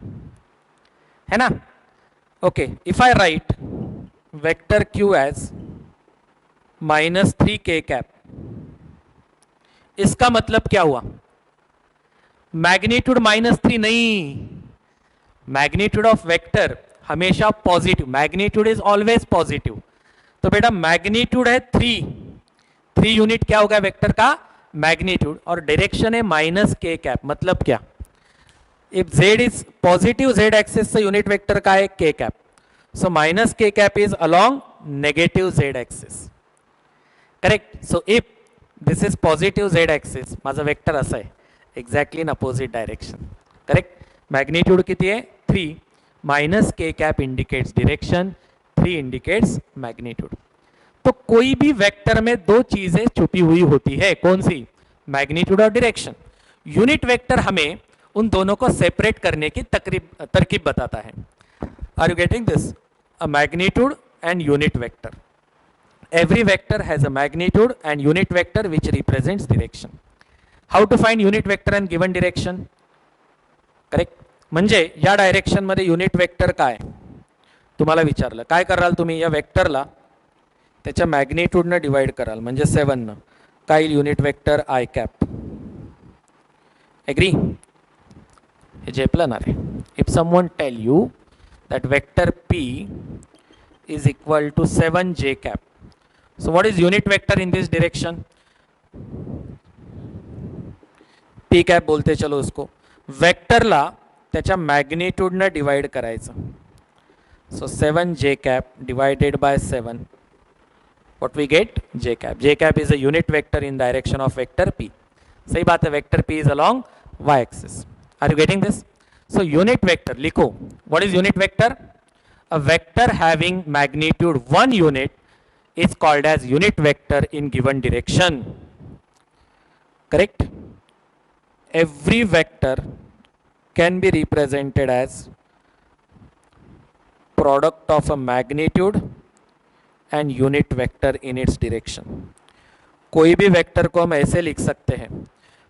है ना? Okay, if I write vector Q as -3 cap, इसका मतलब क्या हुआ? मैग्नीट्यूड -3 नहीं, मैग्नीट्यूड ऑफ वेक्टर हमेशा positive, magnitude is always positive. तो बेटा मैग्नीट्यूड है 3 यूनिट क्या होगा वेक्टर का? मैग्नीट्यूड, और डायरेक्शन है -k कैप. मतलब क्या? If z is positive, z axis say unit vector का है k cap. So -k cap is along negative z axis. Correct. So if this is positive z axis, माझा vector असा आहे exactly in opposite direction. Correct. Magnitude किती आहे? 3. -k cap indicates direction, 3 indicates magnitude. तो कोई भी vector में दो चीजें छुपी हुई होती है. कौन सी? मैग्नीट्यूड और डायरेक्शन. यूनिट वेक्टर हमें उन दोनों को सेपरेट करने की तरकीब बताता है. Are you getting this? A magnitude and unit vector. Every vector has a magnitude and unit vector which represents direction. How to find unit vector and given direction? Correct. म्हणजे या डायरेक्शन मध्ये unit vector काय? तुम्हाला विचारलं काय कराल तुम्ही? या वेक्टरला त्याच्या मॅग्निट्यूडने डिवाइड कराल, म्हणजे 7 न काय unit vector i cap. Agree? हे झेपलं ना रे? If someone tell you that vector P is equal to 7 j cap. So what is unit vector in this direction? P cap बोलते चलो उसको. वेक्टरला त्याच्या मॅग्निट्यूडने डिवाइड करायचं. So 7 j cap divided by 7. What we get? J cap. J cap is a unit vector in direction of vector P. सही बात है, vector P is along y axis. Are you getting this? So unit vector लिखो. What is unit vector? A vector having magnitude 1 unit is called as unit vector in given direction. Correct? Every vector can be represented as product of a magnitude and unit vector in its direction. कोई भी vector को हम ऐसे लिख सकते हैं,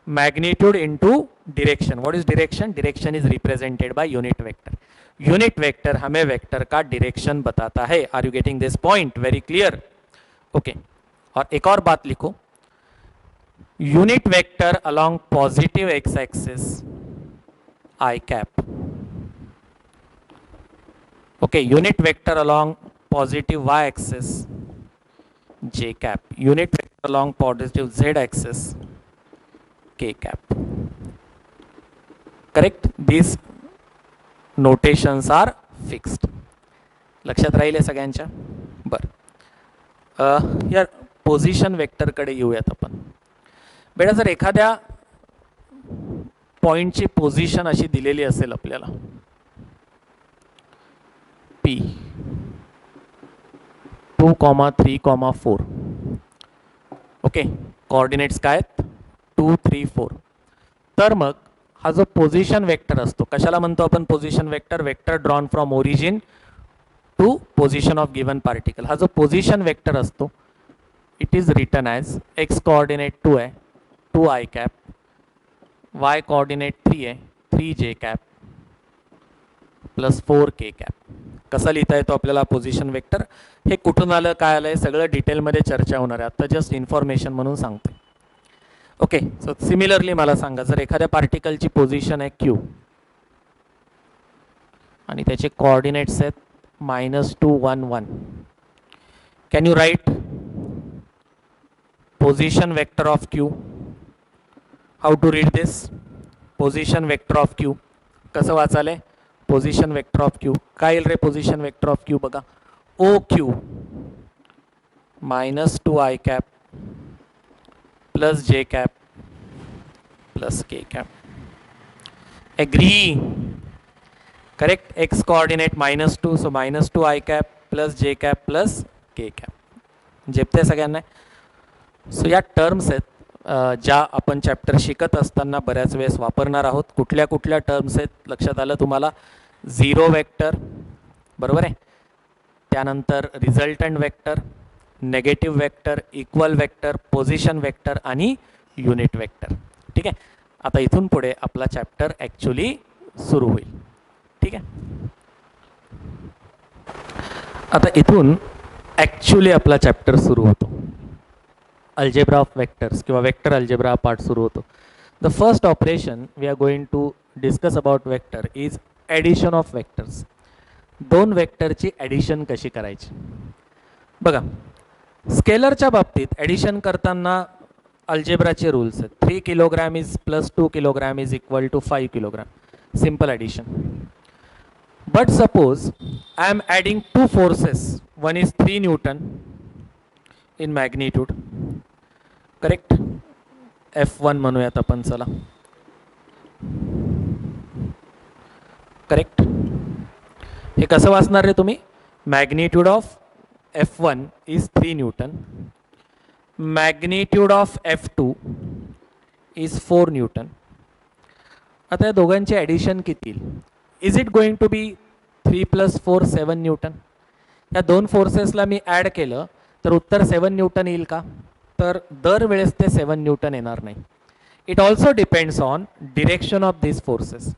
magnitude into direction. What is direction? Direction is represented by unit vector. Unit vector हमें vector का डायरेक्शन बताता है। Are you getting this point? Very clear. Okay, और एक और बात लिखो, unit vector along positive x axis i cap. Okay, unit vector along positive y axis j cap, unit vector along positive z axis k cap. Correct? These notations are fixed. लक्षात राहिले सगळ्यांच्या? बरं, यार पोझिशन वेक्टरकडे येऊयात आपण. बेटा जर एखाद्या पॉइंटची position अशी दिलेली असेल आपल्याला P 2, 3, 4. ओके, कोऑर्डिनेट्स काय आहेत? 2, 3, 4. तर मग हा जो पोझिशन वेक्टर असतो, कशाला म्हणतो आपण position vector? Vector drawn from origin to position of given particle. हा जो पोझिशन वेक्टर असतो, it is written as X coordinate 2 आहे, 2 आय कॅप, वाय कोऑर्डिनेट 3 आहे, 3 जे कॅप प्लस 4 के कॅप. कसा लिहिता येतो आपल्याला पोझिशन वेक्टर? हे कुठून आलं, काय आलं, सगळं डिटेलमध्ये चर्चा होणार आहे. आता जस्ट इन्फॉर्मेशन म्हणून सांगते. ओके, सो सिमिलरली मला सांगा, जर एखाद्या पार्टिकलची पोझिशन आहे क्यू आणि त्याचे कोऑर्डिनेट्स आहेत -2, 1, 1. Can you write position vector of Q? How to read this? Position vector of Q कसं वाचायलंय? पोझिशन वेक्टर ऑफ क्यू काय येईल रे? पोझिशन वेक्टर ऑफ क्यू बघा, O Q -2 i cap plus j cap plus k cap. Agree? Correct. X coordinate -2, so -2 i cap plus j cap plus k cap. झेपते सगळ्यांना? So या terms आहेत ज्या आपण चॅप्टर शिकत असताना बऱ्याच वेळेस वापरणार आहोत. कुठल्या कुठल्या टर्म्स आहेत लक्षात आलं तुम्हाला? झिरो वेक्टर, बरोबर आहे, त्यानंतर resultant vector, negative vector, equal vector, position vector आणि युनिट वेक्टर. ठीक आहे, आता इथून पुढे आपला चॅप्टर ॲक्च्युली सुरू होईल. ठीक आहे, आता इथून ॲक्च्युली आपला चॅप्टर सुरू होतो. अल्जेब्रा ऑफ वेक्टर्स किंवा वेक्टर अल्जेब्रा पार्ट सुरू होतो. The first operation we are going to discuss about vector is addition of vectors. दोन वेक्टरची ॲडिशन कशी करायची बघा. स्केलरच्या बाबतीत ॲडिशन करताना अल्जेब्राचे रूल्स आहेत. 3 kilogram is plus 2 kilogram is equal to 5 kilogram. Simple addition. But suppose I am adding 2 forces. One is 3 newton in magnitude. Correct. F1 म्हणूयात आपण, चला. करेक्ट. हे कसं वाचणार रे तुम्ही? Magnitude of F1 is 3 newton, magnitude of F2 is 4 newton. आता या दोघांचे ॲडिशन किती येईल? Is it going to be 3 + 4 7 newton? या दोन फोर्सेसला मी ॲड केलं तर उत्तर 7 न्यूटन येईल का? तर दरवेळेस ते 7 न्यूटन येणार नाही. It also depends on direction of these forces.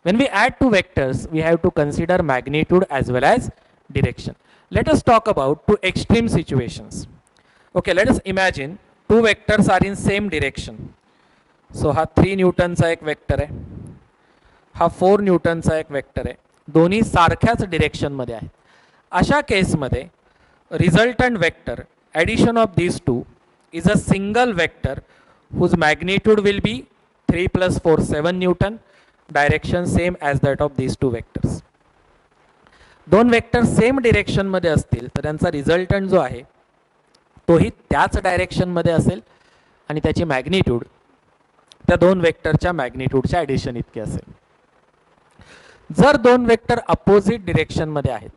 When we add two vectors, we have to consider magnitude as well as direction. Let us talk about two extreme situations. Okay, let us imagine two vectors are in same direction. So हा 3 न्यूटनचा एक vector आहे, हा 4 न्यूटनचा एक vector आहे, दोन्ही सारख्याच डिरेक्शनमध्ये आहेत. अशा केसमध्ये resultant vector addition of these two is a single vector whose magnitude will be 3 + 4 7 Newton, direction same as that of these two vectors. दोन वेक्टर सेम डिरेक्शन मध्ये असतील तर त्यांचा रिझल्टंट जो आहे तोही त्याच डायरेक्शन मध्ये असेल आणि त्याची मॅग्निट्यूड त्या दोन वेक्टरच्या मॅग्निट्यूडच्या ॲडिशन इतकी असेल. जर दोन वेक्टर अपोजिट डिरेक्शन मध्ये आहेत,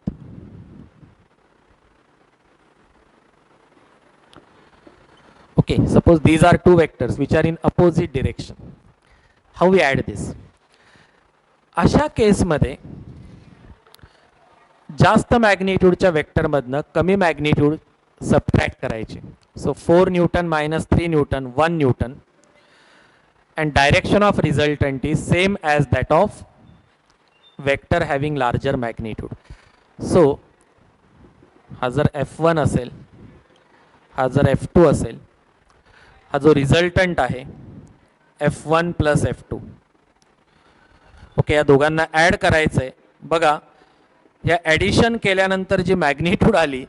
okay, suppose these are two vectors which are in opposite direction. How we add this? अशा केस मध्ये जास्त मॅग्निट्यूडच्या वेक्टरमधनं कमी मॅग्निट्यूड सबट्रॅक्ट करायचे. So 4 Newton minus 3 Newton 1 Newton and direction of resultant is same as that of vector having larger magnitude. So हा जर F1 असेल, हा जर F2 असेल, हा जो रिझल्टंट आहे F1 प्लस F2. ओके, या दोघांना ॲड करायचं आहे. बघा, या ॲडिशन केल्यानंतर जी मॅग्निट्यूड आली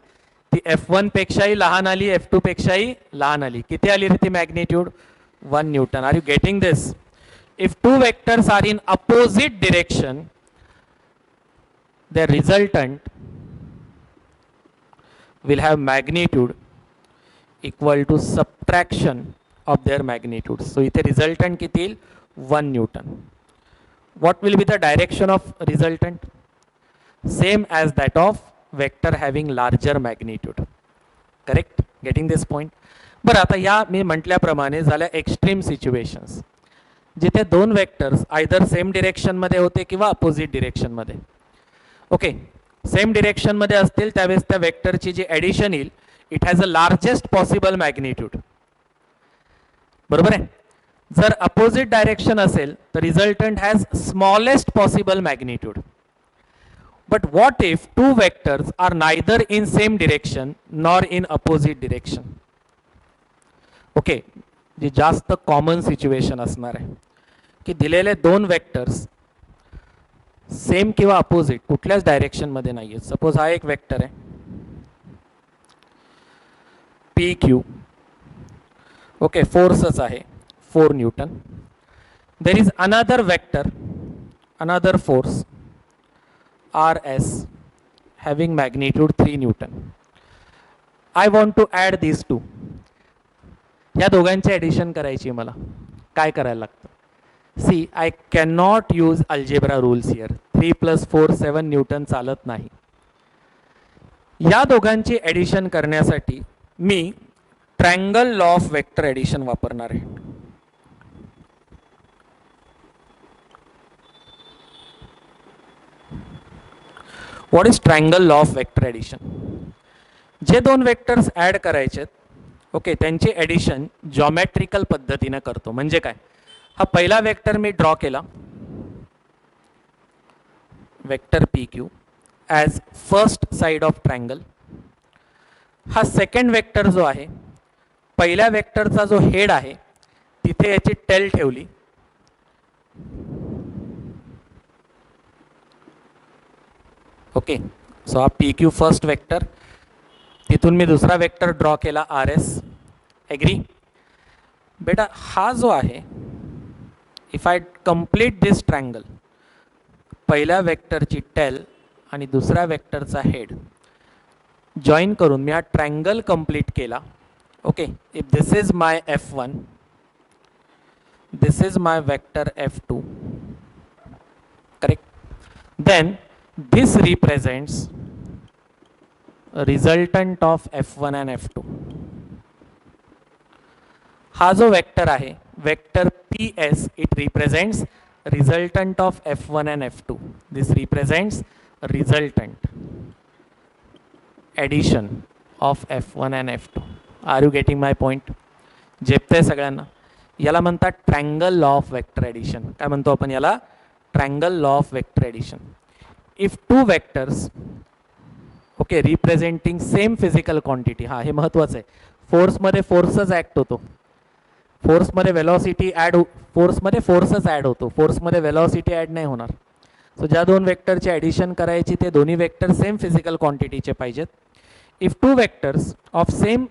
ती F1 पेक्षाही लहान आली, F2 पेक्षाही लहान आली. किती आली रे ती magnitude? 1 newton. Are you getting this? If two vectors are in opposite direction, their resultant will have magnitude equal to subtraction of their magnitude. So इथे resultant किती येईल? 1 Newton. What will be the direction of resultant? Same as that of vector having larger magnitude. Correct? Getting this point? बरं, आता या मी म्हटल्याप्रमाणे झाल्या extreme situations जिथे दोन वेक्टर्स आयदर सेम डिरेक्शनमध्ये होते किंवा अपोजिट डिरेक्शनमध्ये. ओके, सेम डिरेक्शनमध्ये असतील त्यावेळेस त्या वेक्टरची जी ॲडिशन येईल it has a largest possible magnitude. बरोबर आहे. जर अपोजिट डायरेक्शन असेल तर resultant has smallest possible magnitude. But what if two vectors are neither in same direction nor in opposite direction? Okay, जी जास्त कॉमन सिच्युएशन असणार आहे की दिलेले दोन वेक्टर्स सेम किंवा अपोजिट कुठल्याच डायरेक्शनमध्ये नाही आहेत. सपोज हा एक वेक्टर आहे पी क्यू. ओके, फोर्सच आहे 4 newton. There is another vector, another force R S having magnitude 3 newton. I want to add these two. या दोघांची ॲडिशन करायची मला. काय करायला लागतं? See, I can not use algebra rules here. 3 + 4 7 newton चालत नाही. या दोघांची ॲडिशन करण्यासाठी मी triangle law of vector addition वापरणार आहे. What is triangle law of vector addition? जे दोन वेक्टर्स ॲड करायचे ओके त्यांची ॲडिशन जॉमेट्रिकल पद्धतीने करतो. म्हणजे काय? हा पहिला वेक्टर मी ड्रॉ केला vector P Q as first side of triangle. हा सेकंड वेक्टर जो आहे पहिल्या वेक्टरचा जो हेड आहे तिथे याची टेल ठेवली. ओके, सो हा पी क्यू फर्स्ट वेक्टर. तिथून मी दुसरा वेक्टर ड्रॉ केला आर एस. ॲग्री? बेटा हा जो आहे if I complete this triangle, पहिल्या वेक्टरची टेल आणि दुसऱ्या वेक्टरचा हेड जॉईन करून मी हा ट्रायंगल कंप्लीट केला. Okay, if this is my F1, this is my vector F2, correct? Then this represents resultant of F1 and F2. हा जो वेक्टर आहे vector P S, it represents resultant of F1 and F2. This represents resultant addition of F1 and F2. Are you getting my point? झेपतंय सगळ्यांना? याला म्हणतात triangle law of vector addition. काय म्हणतो आपण याला? Triangle law of vector addition. If two vectors okay representing same physical quantity. हां, हे महत्त्वाचं आहे. फोर्समध्ये फोर्सच ॲक्ट होतो. फोर्समध्ये वेलॉसिटी ॲड फोर्समध्ये फोर्सच ॲड होतो. फोर्समध्ये वेलॉसिटी ॲड नाही होणार. सो ज्या दोन वेक्टरची ॲडिशन करायची ते दोन्ही वेक्टर सेम फिजिकल क्वांटिटीचे पाहिजेत. If two vectors of same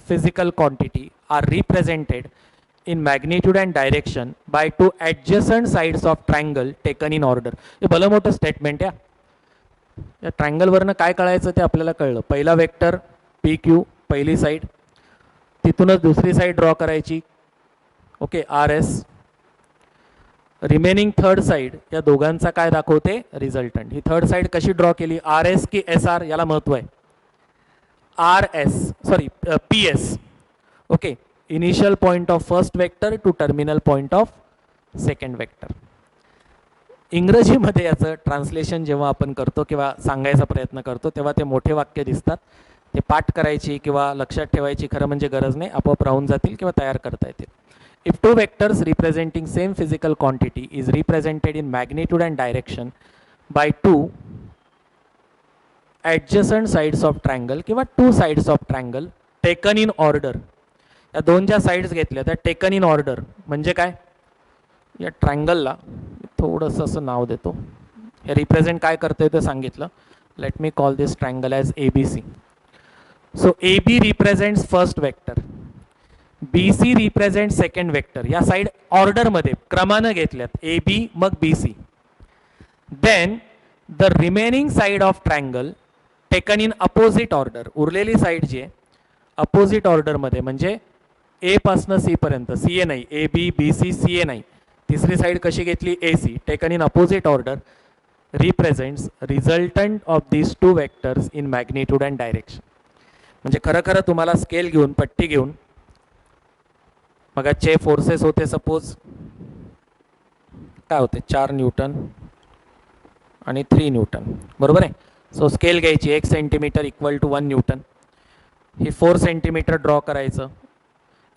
physical quantity are represented in magnitude and direction by two adjacent sides of triangle taken in order. हे भलं मोठं स्टेटमेंट आहे. या ट्रायंगलवरनं काय कळायचं ते आपल्याला कळलं. पहिला वेक्टर पी क्यू पहिली साईड, तिथूनच दुसरी साईड ड्रॉ करायची. Okay, R S. Remaining third side या दोघांचा काय दाखवते? रिझल्टंट. ही थर्ड साईड कशी ड्रॉ केली? आर एस की एस आर? याला महत्त्व आहे. R S sorry P S. Okay, initial point of first vector to terminal point of second vector. इंग्रजीमध्ये याचं ट्रान्सलेशन जेव्हा आपण करतो किंवा सांगायचा प्रयत्न करतो तेव्हा ते मोठे वाक्य दिसतात, ते पाठ करायची किंवा लक्षात ठेवायची खरं म्हणजे गरज नाही, आपोआप राहून जातील किंवा तयार करता येतील. If two vectors representing same physical quantity is represented in magnitude and direction by two adjacent sides of triangle किंवा two sides of triangle taken in order. या दोन ज्या साईड्स घेतल्या त्या टेकन इन ऑर्डर म्हणजे काय, या ट्रायंगलला थोडंसं असं नाव देतो, हे रिप्रेझेंट काय करतोय ते सांगितलं. Let me call this triangle as ABC. So AB represents first vector, BC represent second vector. या साईड ऑर्डरमध्ये क्रमानं घेतल्यात, AB मग BC. Then the remaining side of triangle taken in opposite order. उरलेली साईड जी आहे अपोजिट ऑर्डरमध्ये म्हणजे A पासनं C पर्यंत, CA नाही, AB BC CA नाही, तिसरी साईड कशी घेतली AC, taken in opposite order, represents resultant of these two vectors in magnitude and direction. म्हणजे खरं खरं तुम्हाला स्केल घेऊन पट्टी घेऊन मगाचे फोर्सेस होते सपोज काय होते 4 न्यूटन आणि 3 न्यूटन, बरोबर आहे. सो स्केल घ्यायची 1 सेंटीमीटर इक्वल टू 1 न्यूटन. ही 4 सेंटीमीटर ड्रॉ करायचं,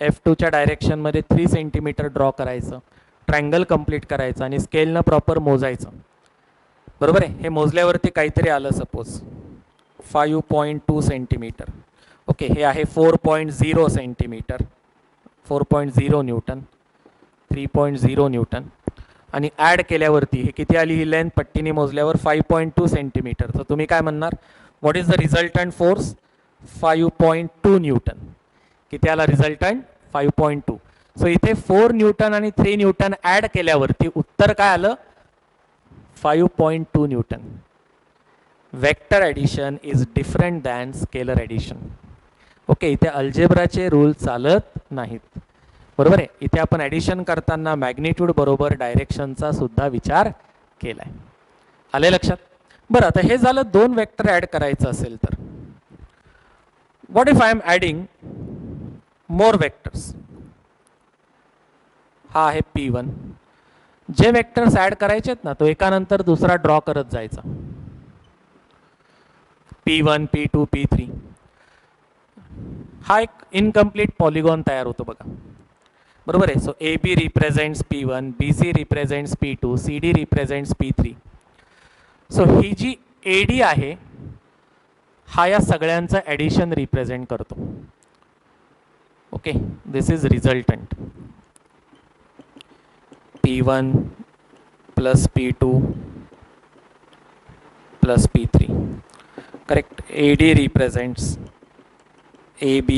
F2च्या डायरेक्शनमध्ये 3 सेंटीमीटर ड्रॉ करायचं, ट्रायंगल कंप्लीट करायचं आणि स्केलनं प्रॉपर मोजायचं, बरोबर आहे. हे मोजल्यावरती काहीतरी आलं सपोज 5.2 सेंटीमीटर. ओके, हे आहे 4.0 सेंटीमीटर, 4.0 न्यूटन, 3.0 न्यूटन आणि ॲड केल्यावरती हे किती आली ही लेंथ पट्टीने मोजल्यावर 5.2 सेंटीमीटर. तर तुम्ही काय म्हणणार, what is the resultant force, 5.2 Newton. किती आला रिझल्टंट 5.2. सो इथे 4 न्यूटन आणि 3 न्यूटन ॲड केल्यावरती उत्तर काय आलं 5.2 Newton. Vector addition is different than scalar addition. Okay, इथे अल्जेब्राचे रूल चालत नाहीत, बरोबर आहे. इथे आपण ॲडिशन करताना मॅग्निट्यूड बरोबर डायरेक्शनचा सुद्धा विचार केला आहे. आले लक्षात. बरं, आता हे झालं दोन वेक्टर ॲड करायचं असेल तर what if I am adding more vectors. हा आहे P1. जे वेक्टर्स ॲड करायचे आहेत ना तो एकानंतर दुसरा ड्रॉ करत जायचा, P1 P2 P3. हा एक इनकम्प्लीट पॉलिगॉन तयार होतो बघा, बरोबर आहे. So AB represents P1, BC represents P2, CD represents P3. So ही जी AD आहे हा या सगळ्यांचं ॲडिशन रिप्रेझेंट करतो. Okay, this is resultant P1 plus P2 plus P3. Correct. AD represents AB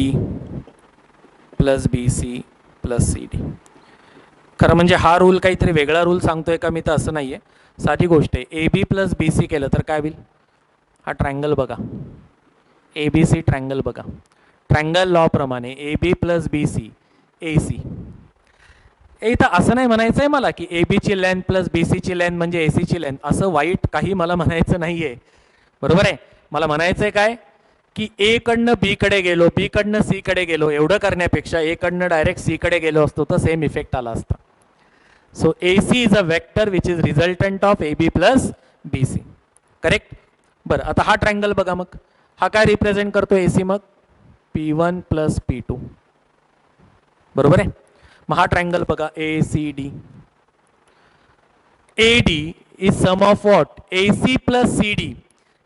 plus BC plus CD. खरं म्हणजे हा रूल काहीतरी वेगळा रूल सांगतोय का मी, तर असं नाही आहे, साधी गोष्ट आहे. AB प्लस BC केलं तर काय होईल, हा ट्रायंगल बघा, ABC ट्रायंगल बघा, ट्रायंगल लॉ प्रमाणे AB प्लस BC AC. इथं असं नाही म्हणायचं आहे मला की ABची लेंथ प्लस BCची लेंथ म्हणजे ACची लेंथ, असं वाईट काही मला म्हणायचं नाही आहे, बरोबर आहे. मला म्हणायचं आहे काय की A कडनं B कडे गेलो, B कडनं C कडे गेलो, एवढं करण्यापेक्षा A कडनं डायरेक्ट C कडे गेलो असतो तर सेम इफेक्ट आला असता. So AC is a vector which is resultant of AB plus BC. Correct. बरं, आता हा ट्रायंगल बघा, मग हा काय रिप्रेझेंट करतो AC, मग P1 प्लस P2, बरोबर आहे. मग हा ट्रायंगल बघा ACD. AD is sum of what AC plus CD.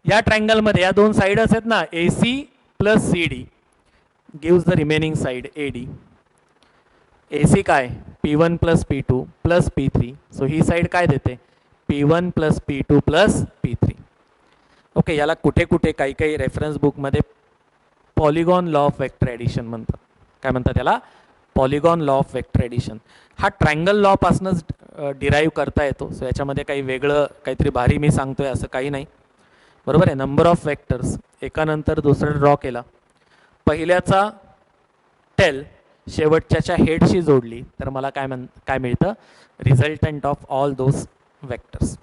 या ट्रायंगलमध्ये या दोन साईडच आहेत ना, AC plus CD gives the remaining side AD. AC काय P1 plus P2 plus P3. So ही साईड काय देते P1 plus P2 plus P3. Okay, याला कुठे कुठे काही काही रेफरन्स बुकमध्ये polygon law of vector addition म्हणतात. काय म्हणतात त्याला, polygon law of vector addition. हा ट्रायंगल लॉ पासूनच डिराईव्ह करता येतो. सो याच्यामध्ये काही वेगळं काहीतरी भारी मी सांगतोय असं काही नाही, बरोबर आहे. नंबर ऑफ वेक्टर्स एकानंतर दुसरं ड्रॉ केला, पहिल्याचा टेल शेवटच्याच्या हेडशी जोडली तर मला काय मिळतं, resultant of all those vectors.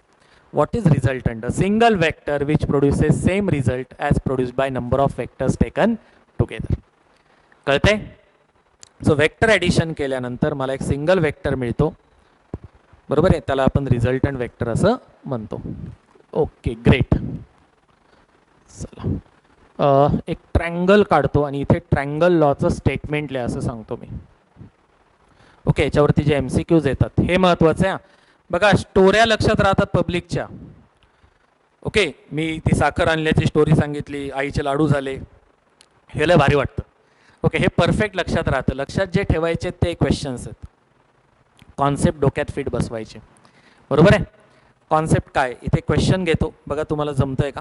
What is resultant, a single vector which produces same result as produced by number of vectors taken together. कळते. सो वेक्टर ॲडिशन केल्यानंतर मला एक सिंगल वेक्टर मिळतो बरोबर आहे, त्याला आपण रिझल्टंट वेक्टर असं म्हणतो. Okay great. चला एक ट्रँगल काढतो आणि इथे ट्रँगल लॉचं स्टेटमेंट लिहा असं सांगतो मी. ओके, याच्यावरती जे MCQs येतात हे महत्त्वाचं आहे. बघा स्टोऱ्या लक्षात राहतात पब्लिकच्या. ओके, मी ती साखर आणल्याची स्टोरी सांगितली, आईचे लाडू झाले, हे लय भारी वाटतं. ओके, हे परफेक्ट लक्षात राहतं. लक्षात जे ठेवायचे ते क्वेश्चन्स आहेत, कॉन्सेप्ट डोक्यात फिट बसवायचे. बरोबर आहे. कॉन्सेप्ट काय, इथे क्वेश्चन घेतो, बघा तुम्हाला जमतंय का.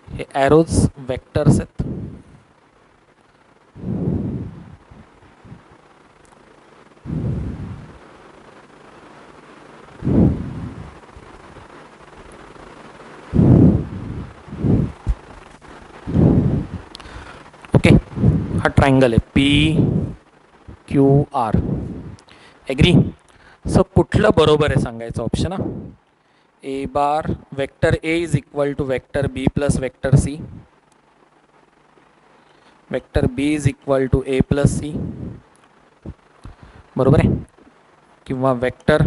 हे ॲरोज वेक्टर्स आहेत. ओके, हा ट्रायंगल आहे PQR. एग्री. सो कुठलं बरोबर आहे सांगायचं option. A bar vector A is equal to vector B plus vector C, vector B is equal to A plus C, बरोबर आहे, किंवा vector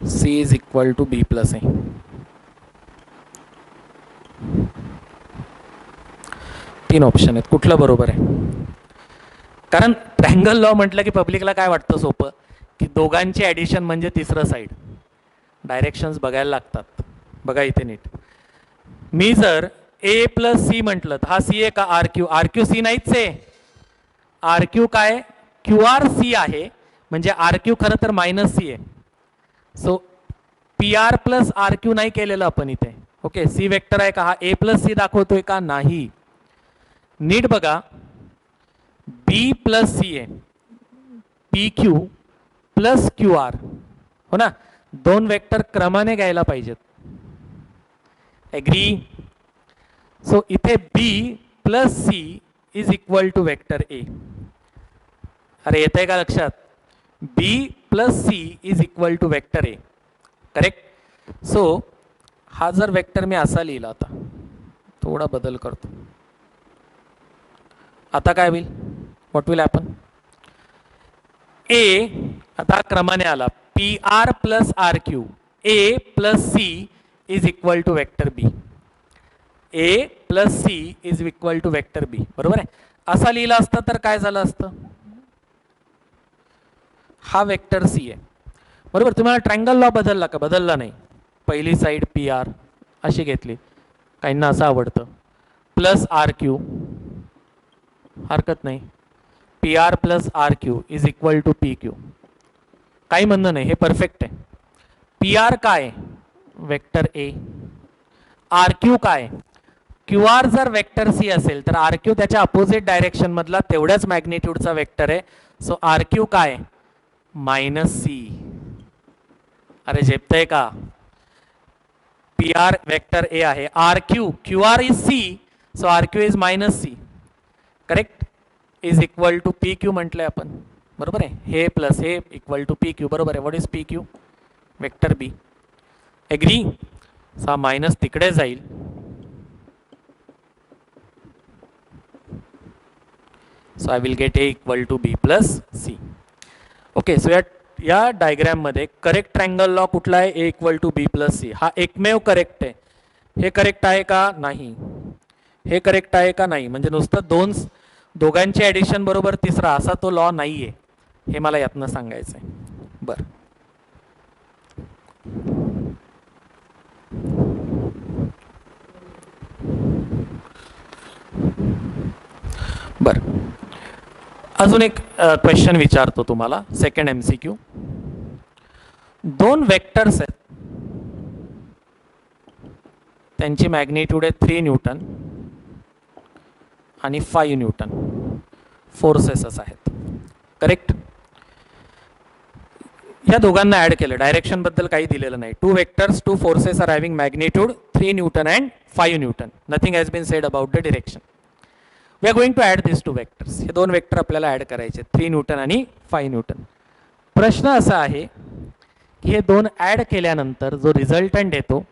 C is equal to B plus A. तीन option आहेत, कुठलं बरोबर आहे. कारण ट्रँगल लॉ म्हटलं की पब्लिकला काय वाटतं सोपं, की दोघांची ॲडिशन म्हणजे तिसरं साईड. डायरेक्शन्स बघायला लागतात. बघा इथे नीट, मी जर A प्लस C म्हटलं तर हा C आहे का RQ. RQ C नाहीच आहे. RQ काय QR C आहे, म्हणजे RQ खरं तर मायनस C आहे. सो PR प्लस RQ नाही केलेलं आपण इथे. ओके, C वेक्टर आहे का, हा A प्लस C दाखवतोय का, नाही. नीट बघा, B प्लस C आहे, PQ प्लस QR, हो ना, दोन वेक्टर क्रमाने घ्यायला पाहिजेत. एग्री. सो इथे B plus C is equal to vector A. अरे येत आहे का लक्षात, B plus C is equal to vector A. Correct. So हा जर वेक्टर मी असा लिहिला, आता थोडा बदल करतो, आता काय होईल, व्हॉट विल हॅपन. A आता क्रमाने आला, PR plus RQ, A plus C is equal to vector B. A plus C is equal to vector B. बरोबर आहे. असा लिहिला असता तर काय झालं असतं, हा वेक्टर C आहे. बरोबर. तुम्हाला ट्रँगल लॉ बदलला का, बदलला नाही. पहिली साईड PR अशी घेतली, काहींना असं आवडतं, प्लस RQ, हरकत नाही, PR plus RQ is equal to PQ, काही म्हणणं नाही, हे परफेक्ट आहे. PR काय, वेक्टर A, RQ काय, QR जर वेक्टर C असेल तर RQ त्याच्या अपोजिट डायरेक्शन मधला तेवढ्याच मॅग्निट्यूडचा वेक्टर आहे. सो RQ काय, मायनस C. अरे झेपतंय का, PR वेक्टर A आहे, RQ QR is C, so RQ is minus C. Correct. Is equal to PQ म्हटलंय आपण, बरोबर आहे. हे प्लस हे इक्वल टू PQ, बरोबर आहे. What is PQ, vector B. Agree. सा मायनस तिकडे जाईल, so I will get A equal to B plus C. Okay, so या डायग्रॅम मध्ये करेक्ट ट्रँगल लॉ कुठला आहे, A equal to B plus C. हा एकमेव करेक्ट आहे. हे करेक्ट आहे का, नाही. हे करेक्ट आहे का, नाही. म्हणजे नुसतं दोघांची ॲडिशन बरोबर तिसरा असा तो लॉ नाही आहे, हे मला यातनं सांगायचं आहे. बरं, बरं, अजून एक क्वेश्चन विचारतो तुम्हाला, सेकंड MCQ. दोन वेक्टर्स आहेत, त्यांची मॅग्निट्यूड आहे 3 न्यूटन आणि 5 न्यूटन, फोर्सेस आहेत. करेक्ट. या दोघांना ॲड केलं, डायरेक्शन बद्दल काही दिलेलं नाही. Two vectors, two forces are having magnitude 3 newton and 5 newton. Nothing has been said about the direction. We are going to add this two vectors. हे दोन वेक्टर आपल्याला ॲड करायचे, 3 न्यूटन आणि 5 न्यूटन. प्रश्न असा आहे की हे दोन ॲड केल्यानंतर जो रिझल्टंट येतो,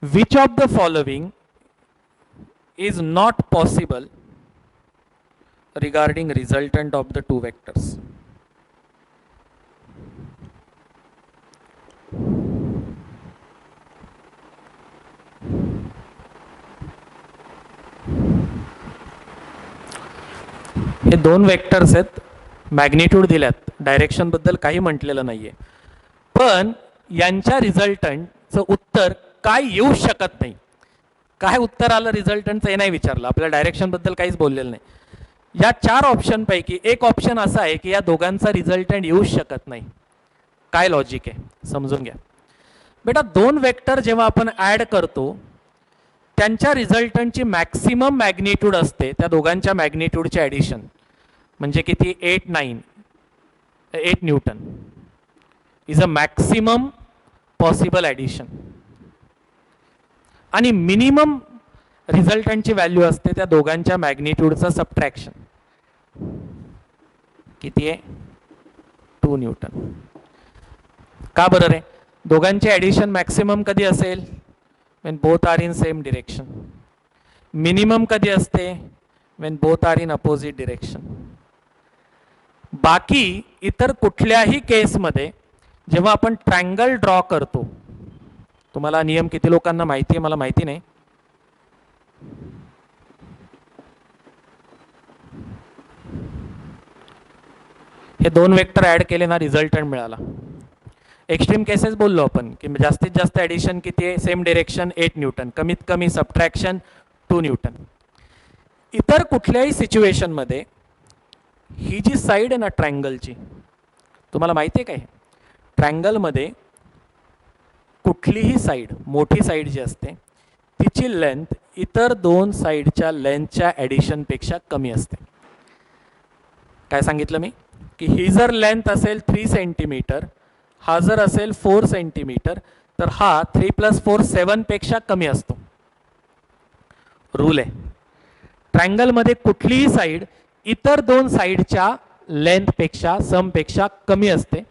which of the following is not possible regarding resultant of the two vectors. हे दोन वेक्टर्स आहेत, मॅग्निट्यूड दिल्यात, डायरेक्शन बद्दल काही म्हटलेलं नाहीये, पण यांच्या रिझल्टंटचं उत्तर काय येऊ शकत नाही. काय उत्तर आलं रिझल्टंटचं हे नाही विचारलं, आपल्या डायरेक्शन बद्दल काहीच बोललेलं नाही. या 4 ऑप्शन पैकी एक ऑप्शन असा आहे की या दोघांचा रिझल्टंट येऊ शकत नाही. काय लॉजिक आहे समजून घ्या. बेटा दोन वेक्टर जेव्हा आपण ॲड करतो त्यांच्या रिझल्टंटची मॅक्सिमम मॅग्निट्यूड असते त्या दोघांच्या मॅग्निट्यूडचे ॲडिशन, म्हणजे किती 8 Newton is a maximum possible addition. आणि मिनिमम रिझल्टंटची व्हॅल्यू असते त्या दोघांच्या मॅग्निट्यूडचं सबट्रॅक्शन. किती आहे 2 न्यूटन. का बरं रे? दोघांचे ॲडिशन मॅक्सिमम कधी असेल when both are in same direction. Minimum कधी असते when both are in opposite direction. बाकी इतर कुठल्याही केसमध्ये जेव्हा आपण ट्रायंगल ड्रॉ करतो, तुम्हाला नियम किती लोकांना माहिती आहे मला माहिती नाही, हे दोन वेक्टर ॲड केले ना रिझल्टंट मिळाला. एक्स्ट्रीम केसेस बोललो आपण की जास्तीत जास्त ॲडिशन किती आहे, सेम डिरेक्शन 8 न्यूटन, कमीत कमी सबट्रॅक्शन 2 न्यूटन. इतर कुठल्याही सिच्युएशनमध्ये ही जी साईड आहे ना ट्रायंगलची, तुम्हाला माहिती आहे काय, ट्रायंगलमध्ये कुठलीही साईड, मोठी साईड जी असते तिची लेंथ इतर दोन साईडच्या लेंथच्या ॲडिशनपेक्षा कमी असते. काय सांगितलं मी की ही जर लेंथ असेल 3 सेंटीमीटर, हा जर असेल 4 सेंटीमीटर, तर हा 3 + 4 7 पेक्षा कमी असतो. रूल आहे. ट्रायंगलमध्ये कुठलीही साईड इतर दोन साईडच्या लेंथपेक्षा समपेक्षा कमी असते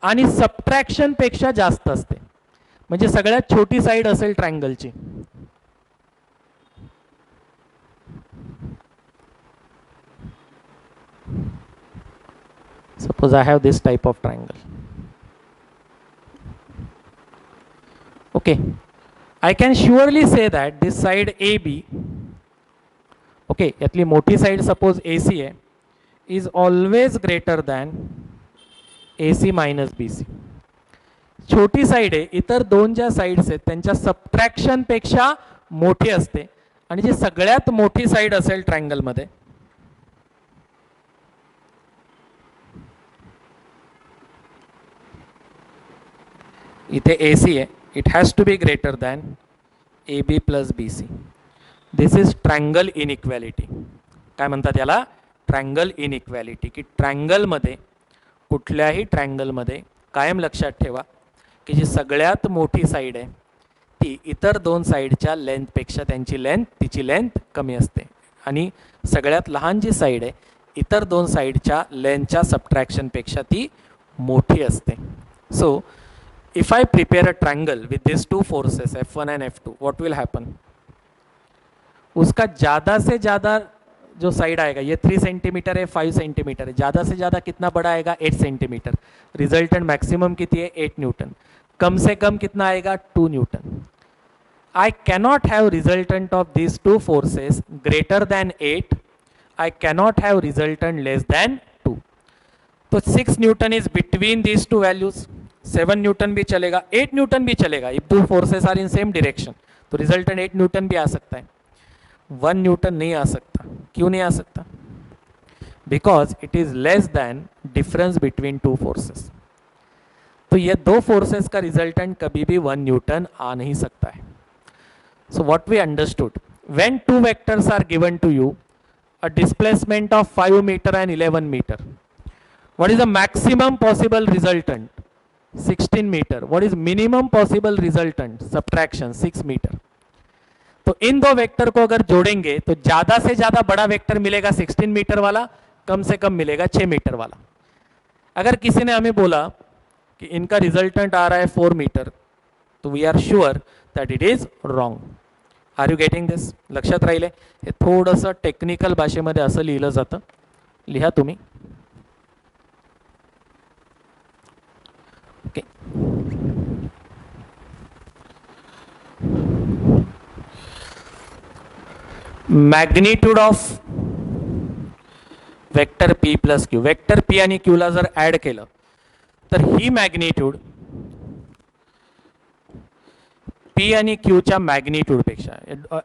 आणि सबट्रॅक्शनपेक्षा जास्त असते. म्हणजे सगळ्यात छोटी साईड असेल ट्रायंगलची, suppose I have this type of triangle. Okay, I can surely say that this side AB, okay, यातली मोठी साइड सपोज AC आहे, is always greater than AC minus BC. छोटी साइड आहे, इतर दोन ज्या साइड्स आहेत त्यांच्या सबट्रॅक्शन पेक्षा मोठी असते आणि जी सगळ्यात मोठी साइड असेल ट्रायंगल मध्ये इथे AC आहे, it has to be greater than AB plus BC. This is triangle inequality. काय म्हणतात याला? Triangle inequality. की ट्रायंगलमध्ये, कुठल्याही ट्रायंगलमध्ये कायम लक्षात ठेवा की जी सगळ्यात मोठी साईड आहे ती इतर दोन साईडच्या लेंथपेक्षा तिची लेंथ कमी असते आणि सगळ्यात लहान जी साईड आहे इतर दोन साईडच्या लेंथच्या सबट्रॅक्शनपेक्षा ती मोठी असते. So if I prepare a triangle with these two forces F1 and F2, what will happen? उसका ज़्यादा से ज़्यादा जो साइड आएगा, ये 3 सेंटीमीटर है, 5 सेंटीमीटर है, ज़्यादा से ज़्यादा कितना बड़ा आएगा 8 सेंटीमीटर. रिजल्टेंट मैक्सिमम कितनी है 8 न्यूटन. कम से कम कितना आएगा 2 Newton. I cannot have resultant of these two forces greater than 8. I cannot have resultant less than 2. तो 6 Newton is between these two values. 7 Newton भी चलेगा, 8 न्यूटन भी चलेगा. If two forces are in same direction तो resultant 8 Newton भी आ सकता है. 1 Newton नहीं आ सकता. क्यों नहीं आ सकता? Because it is less than difference between two forces. तो ये दो फोर्सेस का रिजल्टेंट कभी भी 1 न्यूटन आ नहीं सकता है. So what we understood, when two vectors are given to you, a displacement of 5 meter and 11 meter, what is the maximum possible resultant? 16 meter. What is minimum possible resultant? Subtraction 6 meter. तो इन दो vector को अगर जोड़ेंगे तो ज्यादा से ज्यादा बड़ा वेक्टर मिलेगा 16 मीटर वाला, कम से कम मिलेगा 6 मीटर वाला. अगर किसी ने हमें बोला कि इनका रिजल्टेंट आ रहा है 4 मीटर, तो we are sure that it is wrong. Are you getting this? लक्षात राहिले? हे थोडंसं टेक्निकल भाषेमध्ये असं लिहिलं जातं, लिहा तुम्ही. Okay. Magnitude of vector P plus Q. Vector P आणि क्यूला जर ॲड केलं तर ही मॅग्निट्यूड पी आणि क्यूच्या मॅग्निट्यूडपेक्षा,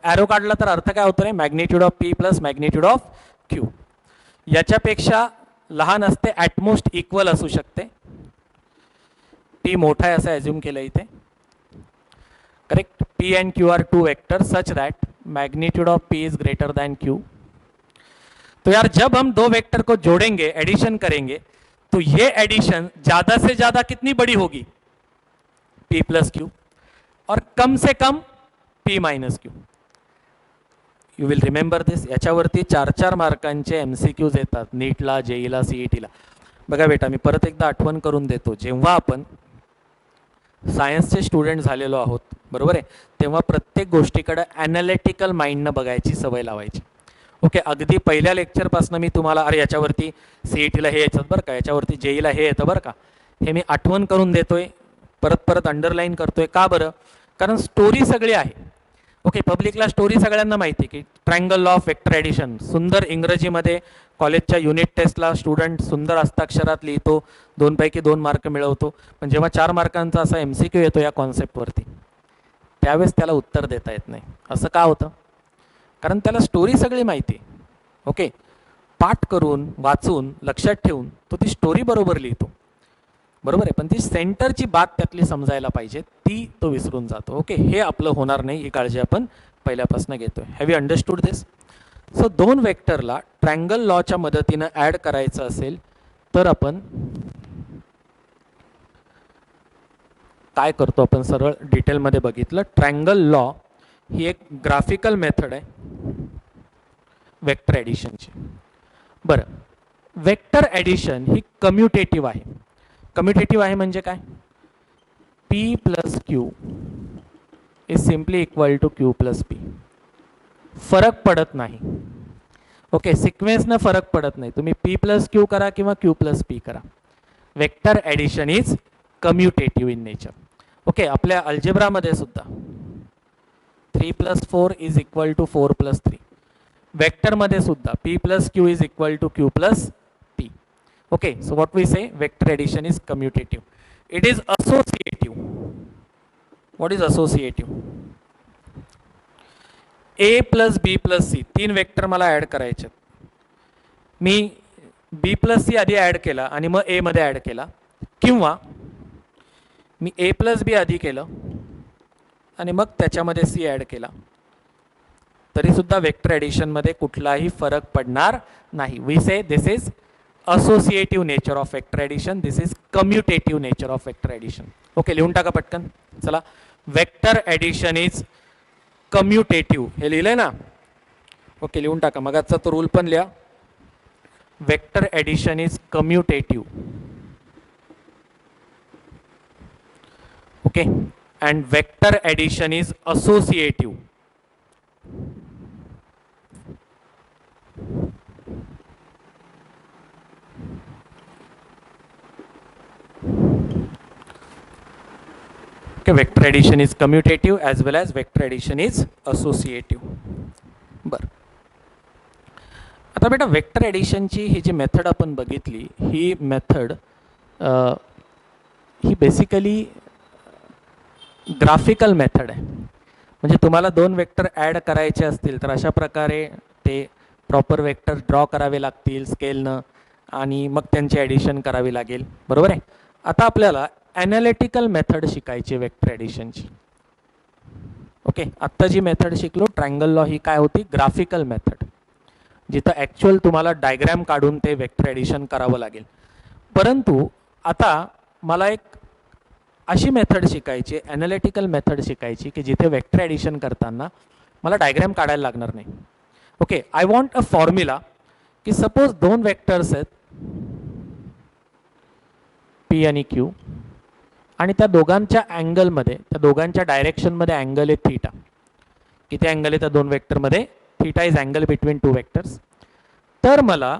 ॲरो काढला तर अर्थ काय होतो रे? Magnitude of P plus magnitude of Q याच्यापेक्षा लहान असते, ॲटमोस्ट इक्वल असू शकते. पी मोठा आहे असं ॲज्युम केलं इथे. Correct. P and Q are two vector such that magnitude of P is greater than Q. तो यार जब हम दो वेक्टर को जोड़ेंगे, एडिशन करेंगे, तो ये एडिशन ज्यादा से ज्यादा कितनी बड़ी होगी? पी प्लस क्यू, और कम से कम P minus Q. You will remember this. याच्यावरती 4-4 मार्कांचे एमसीक्यूज येतात नीटला, जेईला, सीईटीला. बघा बेटा, मी परत एकदा आठवण करून देतो. जेव्हा आपण सायन्सचे स्टुडंट झालेलो आहोत, बरोबर आहे, तेव्हा प्रत्येक गोष्टीकडे ॲनालिटिकल माइंडनं बघायची सवय लावायची. ओके. अगदी पहिल्या लेक्चरपासून मी तुम्हाला अरे याच्यावरती सीईटीला हे येतात बरं का, याच्यावरती जेईला हे येतं बरं का, हे मी आठवण करून देतोय, परत परत अंडरलाईन करतोय. का बरं? कारण स्टोरी सगळी आहे. ओके. पब्लिकला स्टोरी सगळ्यांना माहिती की triangle law of vector addition सुंदर इंग्रजीमध्ये कॉलेजच्या युनिट टेस्टला स्टुडंट सुंदर हस्ताक्षरात लिहितो, 2 पैकी 2 मार्क मिळवतो. पण जेव्हा 4 मार्कांचा असा एमसीक्यू येतो या कॉन्सेप्टवरती, त्यावेळेस त्याला उत्तर देता येत नाही. असं का होतं? कारण त्याला स्टोरी सगळी माहिती. ओके. पाठ करून, वाचून, लक्षात ठेवून तो ती स्टोरी बरोबर लिहितो, बरोबर आहे, पण ती सेंटरची बात त्यातली समजायला पाहिजे, ती तो विसरून जातो. ओके. हे आपलं होणार नाही, ही काळजी आपण पहिल्यापासून घेतोय. Have you understood this? So 2 वेक्टरला ट्रायंगल लॉच्या मदतीनं ॲड करायचं असेल तर आपण काय करतो? आपण सरळ डिटेलमध्ये बघितलं. ट्रायंगल लॉ ही एक ग्राफिकल मेथड आहे वेक्टर ॲडिशनची. बरं, वेक्टर ॲडिशन ही कम्युटेटिव्ह आहे. कम्युटेटिव्ह आहे म्हणजे काय? P plus Q is simply equal to Q plus P. फरक पडत नाही. ओके. सिक्वेन्सनं फरक पडत नाही, तुम्ही पी प्लस क्यू करा किंवा क्यू प्लस पी करा. Vector addition is commutative in nature. Okay. आपल्या अल्जेब्रामध्ये सुद्धा 3 + 4 इज इक्वल टू 4 + 3. वेक्टरमध्ये सुद्धा P plus Q is equal to Q plus P. Okay. So what we say? Vector addition is commutative. It is associative. What is associative? A plus B plus C, 3 vector मला add करायचे. मी B plus C आधी add केला आणि मग ए मध्ये add केला, किंवा मी ए प्लस बी आधी केलं आणि मग त्याच्यामध्ये सी ॲड केला, तरीसुद्धा वेक्टर ॲडिशनमध्ये कुठलाही फरक पडणार नाही. We say this is associative nature of vector addition, this is commutative nature of vector addition. Okay. लिहून टाका पटकन. चला, वेक्टर ॲडिशन इज कम्युटेटिव्ह. हे लिहिलंय ना? ओके. लिहून टाका. मगाचा तो रूल पण लिहा. Vector addition is commutative. Okay. And vector addition is associative. Okay, vector addition is commutative as well as vector addition is associative. बरं, आता बेटा वेक्टर ॲडिशनची ही जी मेथड आपण बघितली, ही मेथड ही बेसिकली ग्राफिकल मेथड आहे. म्हणजे तुम्हाला 2 वेक्टर ॲड करायचे असतील तर अशा प्रकारे ते प्रॉपर वेक्टर ड्रॉ करावे लागतील स्केलनं, आणि मग त्यांची ॲडिशन करावी लागेल, बरोबर आहे. आता आपल्याला ॲनालिटिकल मेथड शिकायची वेक्टर ॲडिशनची. ओके. आत्ता जी मेथड शिकलो ट्रायंगल लॉ, ही काय होती? ग्राफिकल मेथड, जिथं ॲक्च्युअल तुम्हाला डायग्रॅम काढून ते वेक्टर ॲडिशन करावं लागेल. परंतु आता मला एक अशी मेथड शिकायची, ॲनालिटिकल मेथड शिकायची, की जिथे वेक्टर ॲडिशन करताना मला डायग्रॅम काढायला लागणार नाही. ओके. आय वॉन्ट अ फॉर्म्युला की सपोज 2 वेक्टर्स आहेत पी आणि क्यू, आणि त्या दोघांच्या अँगलमध्ये, त्या दोघांच्या डायरेक्शनमध्ये अँगल आहे थीटा. किती अँगल आहे त्या दोन वेक्टरमध्ये? Theta is angle between two vectors. तर मला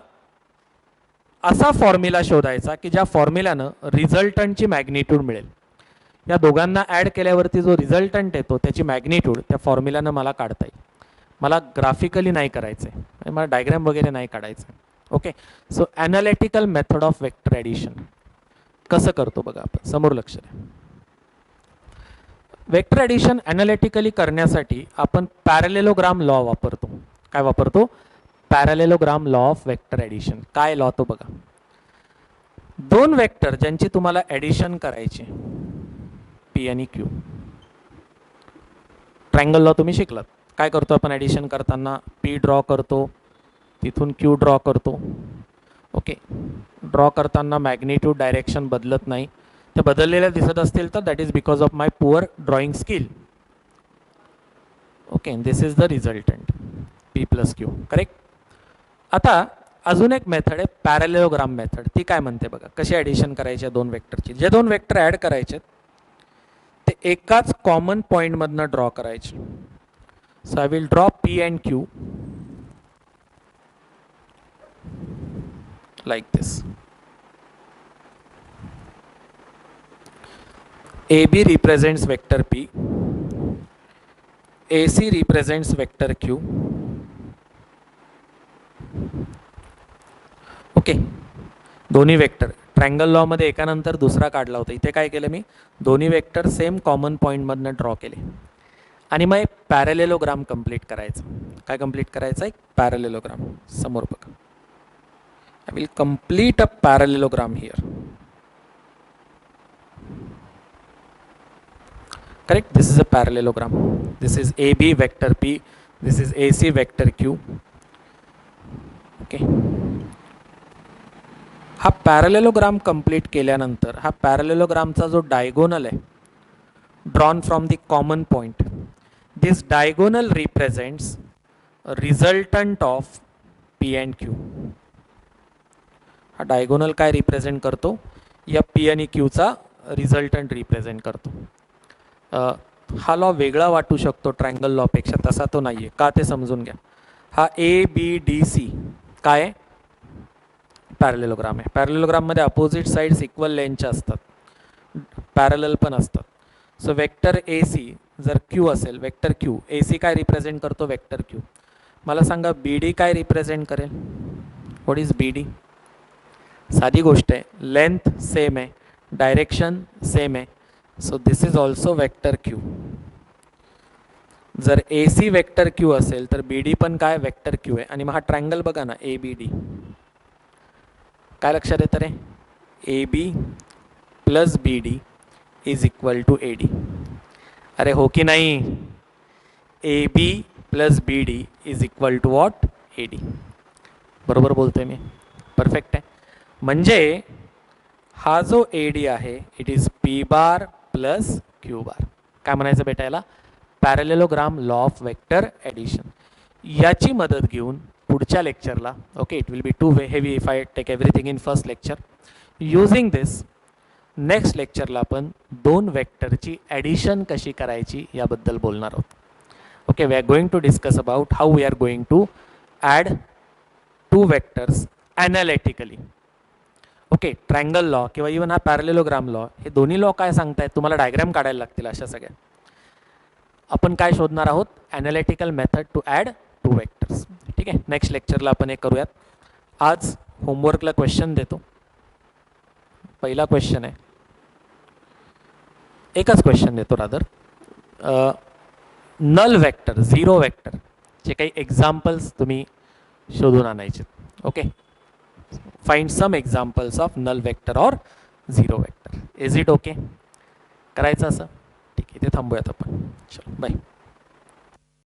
असा फॉर्म्युला शोधायचा की ज्या फॉर्म्युल्यानं रिझल्टंटची मॅग्निट्यूड मिळेल. या दोघांना ॲड केल्यावरती जो रिझल्टंट येतो त्याची मॅग्निट्यूड त्या फॉर्म्युल्यानं मला काढता येईल. मला ग्राफिकली नाही करायचं आहे, मला डायग्राम वगैरे नाही काढायचं आहे. Okay, so analytical method of vector addition कसं करतो बघा आपण, समोर लक्ष द्या. वेक्टर ॲडिशन ॲनालिटिकली करण्यासाठी आपण पॅरलेलोग्राम लॉ वापरतो. काय वापरतो? Parallelogram law of vector addition. काय लॉ तो बघा. दोन वेक्टर ज्यांची तुम्हाला ॲडिशन करायची, पी आणि क्यू. ट्रायंगल लॉ तुम्ही शिकलात. काय करतो आपण ॲडिशन करताना? पी ड्रॉ करतो, तिथून क्यू ड्रॉ करतो. ओके, ड्रॉ करताना मॅग्निट्यूड डायरेक्शन बदलत नाही. ते बदललेल्या दिसत असतील तर that is because of my poor drawing skill. Okay, this is the resultant P plus Q. Correct. आता अजून एक मेथड आहे पॅरलेलोग्राम मेथड. ती काय म्हणते बघा, कशी ॲडिशन करायची दोन वेक्टरची. जे दोन वेक्टर ॲड करायचे ते एकाच कॉमन पॉईंटमधनं ड्रॉ करायचे. So I will draw P and Q like this. AB represents vector P, AC represents vector Q. Okay, दोन्ही वेक्टर ट्रायंगल लॉ मध्ये एकानंतर दुसरा काढला होता. इथे काय केलं मी, दोन्ही वेक्टर सेम कॉमन पॉईंटमधनं ड्रॉ केले आणि मग एक पॅरलेलोग्राम कंप्लीट करायचं. काय कंप्लीट करायचं? एक पॅरलेलोग्राम. समोर बघा, I will complete a parallelogram here. Correct? This is a parallelogram. This is AB vector P. This is AC vector Q. Okay. हा पॅरलेलोग्राम कंप्लीट केल्यानंतर हा पॅरलेलोग्रामचा जो डायगोनल आहे, drawn from the common point, this diagonal represents resultant of P and Q. हा diagonal काय represent करतो? या P आणि क्यूचा रिझल्टंट रिप्रेझेंट करतो. हा लॉ वेगळा वाटू शकतो ट्रायंगल लॉपेक्षा, तसा तो नाही आहे. का ते समजून घ्या. हा ए बी डी सी काय पॅरलेलोग्राम आहे. पॅरलेलोग्राममध्ये अपोजिट साईड्स इक्वल लेंथच्या असतात, पॅरलल पण असतात. सो वेक्टर ए सी जर क्यू असेल, वेक्टर क्यू, ए सी काय रिप्रेझेंट करतो? Vector Q. मला सांगा बी डी काय रिप्रेझेंट करेल? What is B D? साधी गोष्ट आहे, लेंथ सेम आहे, डायरेक्शन सेम आहे. So this is also vector Q. जर ए सी वेक्टर क्यू असेल तर बी डी पण काय? वेक्टर क्यू आहे. आणि मग हा ट्रायंगल बघा ना, ए बी डी. काय लक्षात येतं रे? A B plus B D is equal to A D. अरे हो की नाही? A B plus B D is equal to what? A D. बरोबर बोलतोय मी? परफेक्ट आहे. म्हणजे हा जो ए डी आहे it is P bar plus Q bar. काय म्हणायचं बेटा याला? Parallelogram law of vector addition. याची मदत घेऊन पुढच्या लेक्चरला, okay, it will be too heavy if I take everything in first lecture. Using this next लेक्चरला आपण दोन वेक्टरची ॲडिशन कशी करायची याबद्दल बोलणार आहोत. Okay, we are going to discuss about how we are going to add two vectors analytically. Okay, triangle law किंवा इवन हा पॅरलेलोग्राम लॉ, हे दोन्ही लॉ काय सांगतायत? तुम्हाला डायग्राम काढायला लागतील अशा सगळ्या. आपण काय शोधणार आहोत? Analytical method to add two vectors. ठीक आहे, नेक्स्ट लेक्चरला आपण हे करूयात. आज होमवर्कला क्वेश्चन देतो. पहिला क्वेश्चन आहे, एकच क्वेश्चन देतो rather. Null vector, zero vector चे काही एक्झाम्पल्स तुम्ही शोधून आणायचे. Okay, find some examples of null vector or zero vector. Is it okay? करायचं असं? ठीक आहे, इथे थांबूयात आपण. चलो बाय.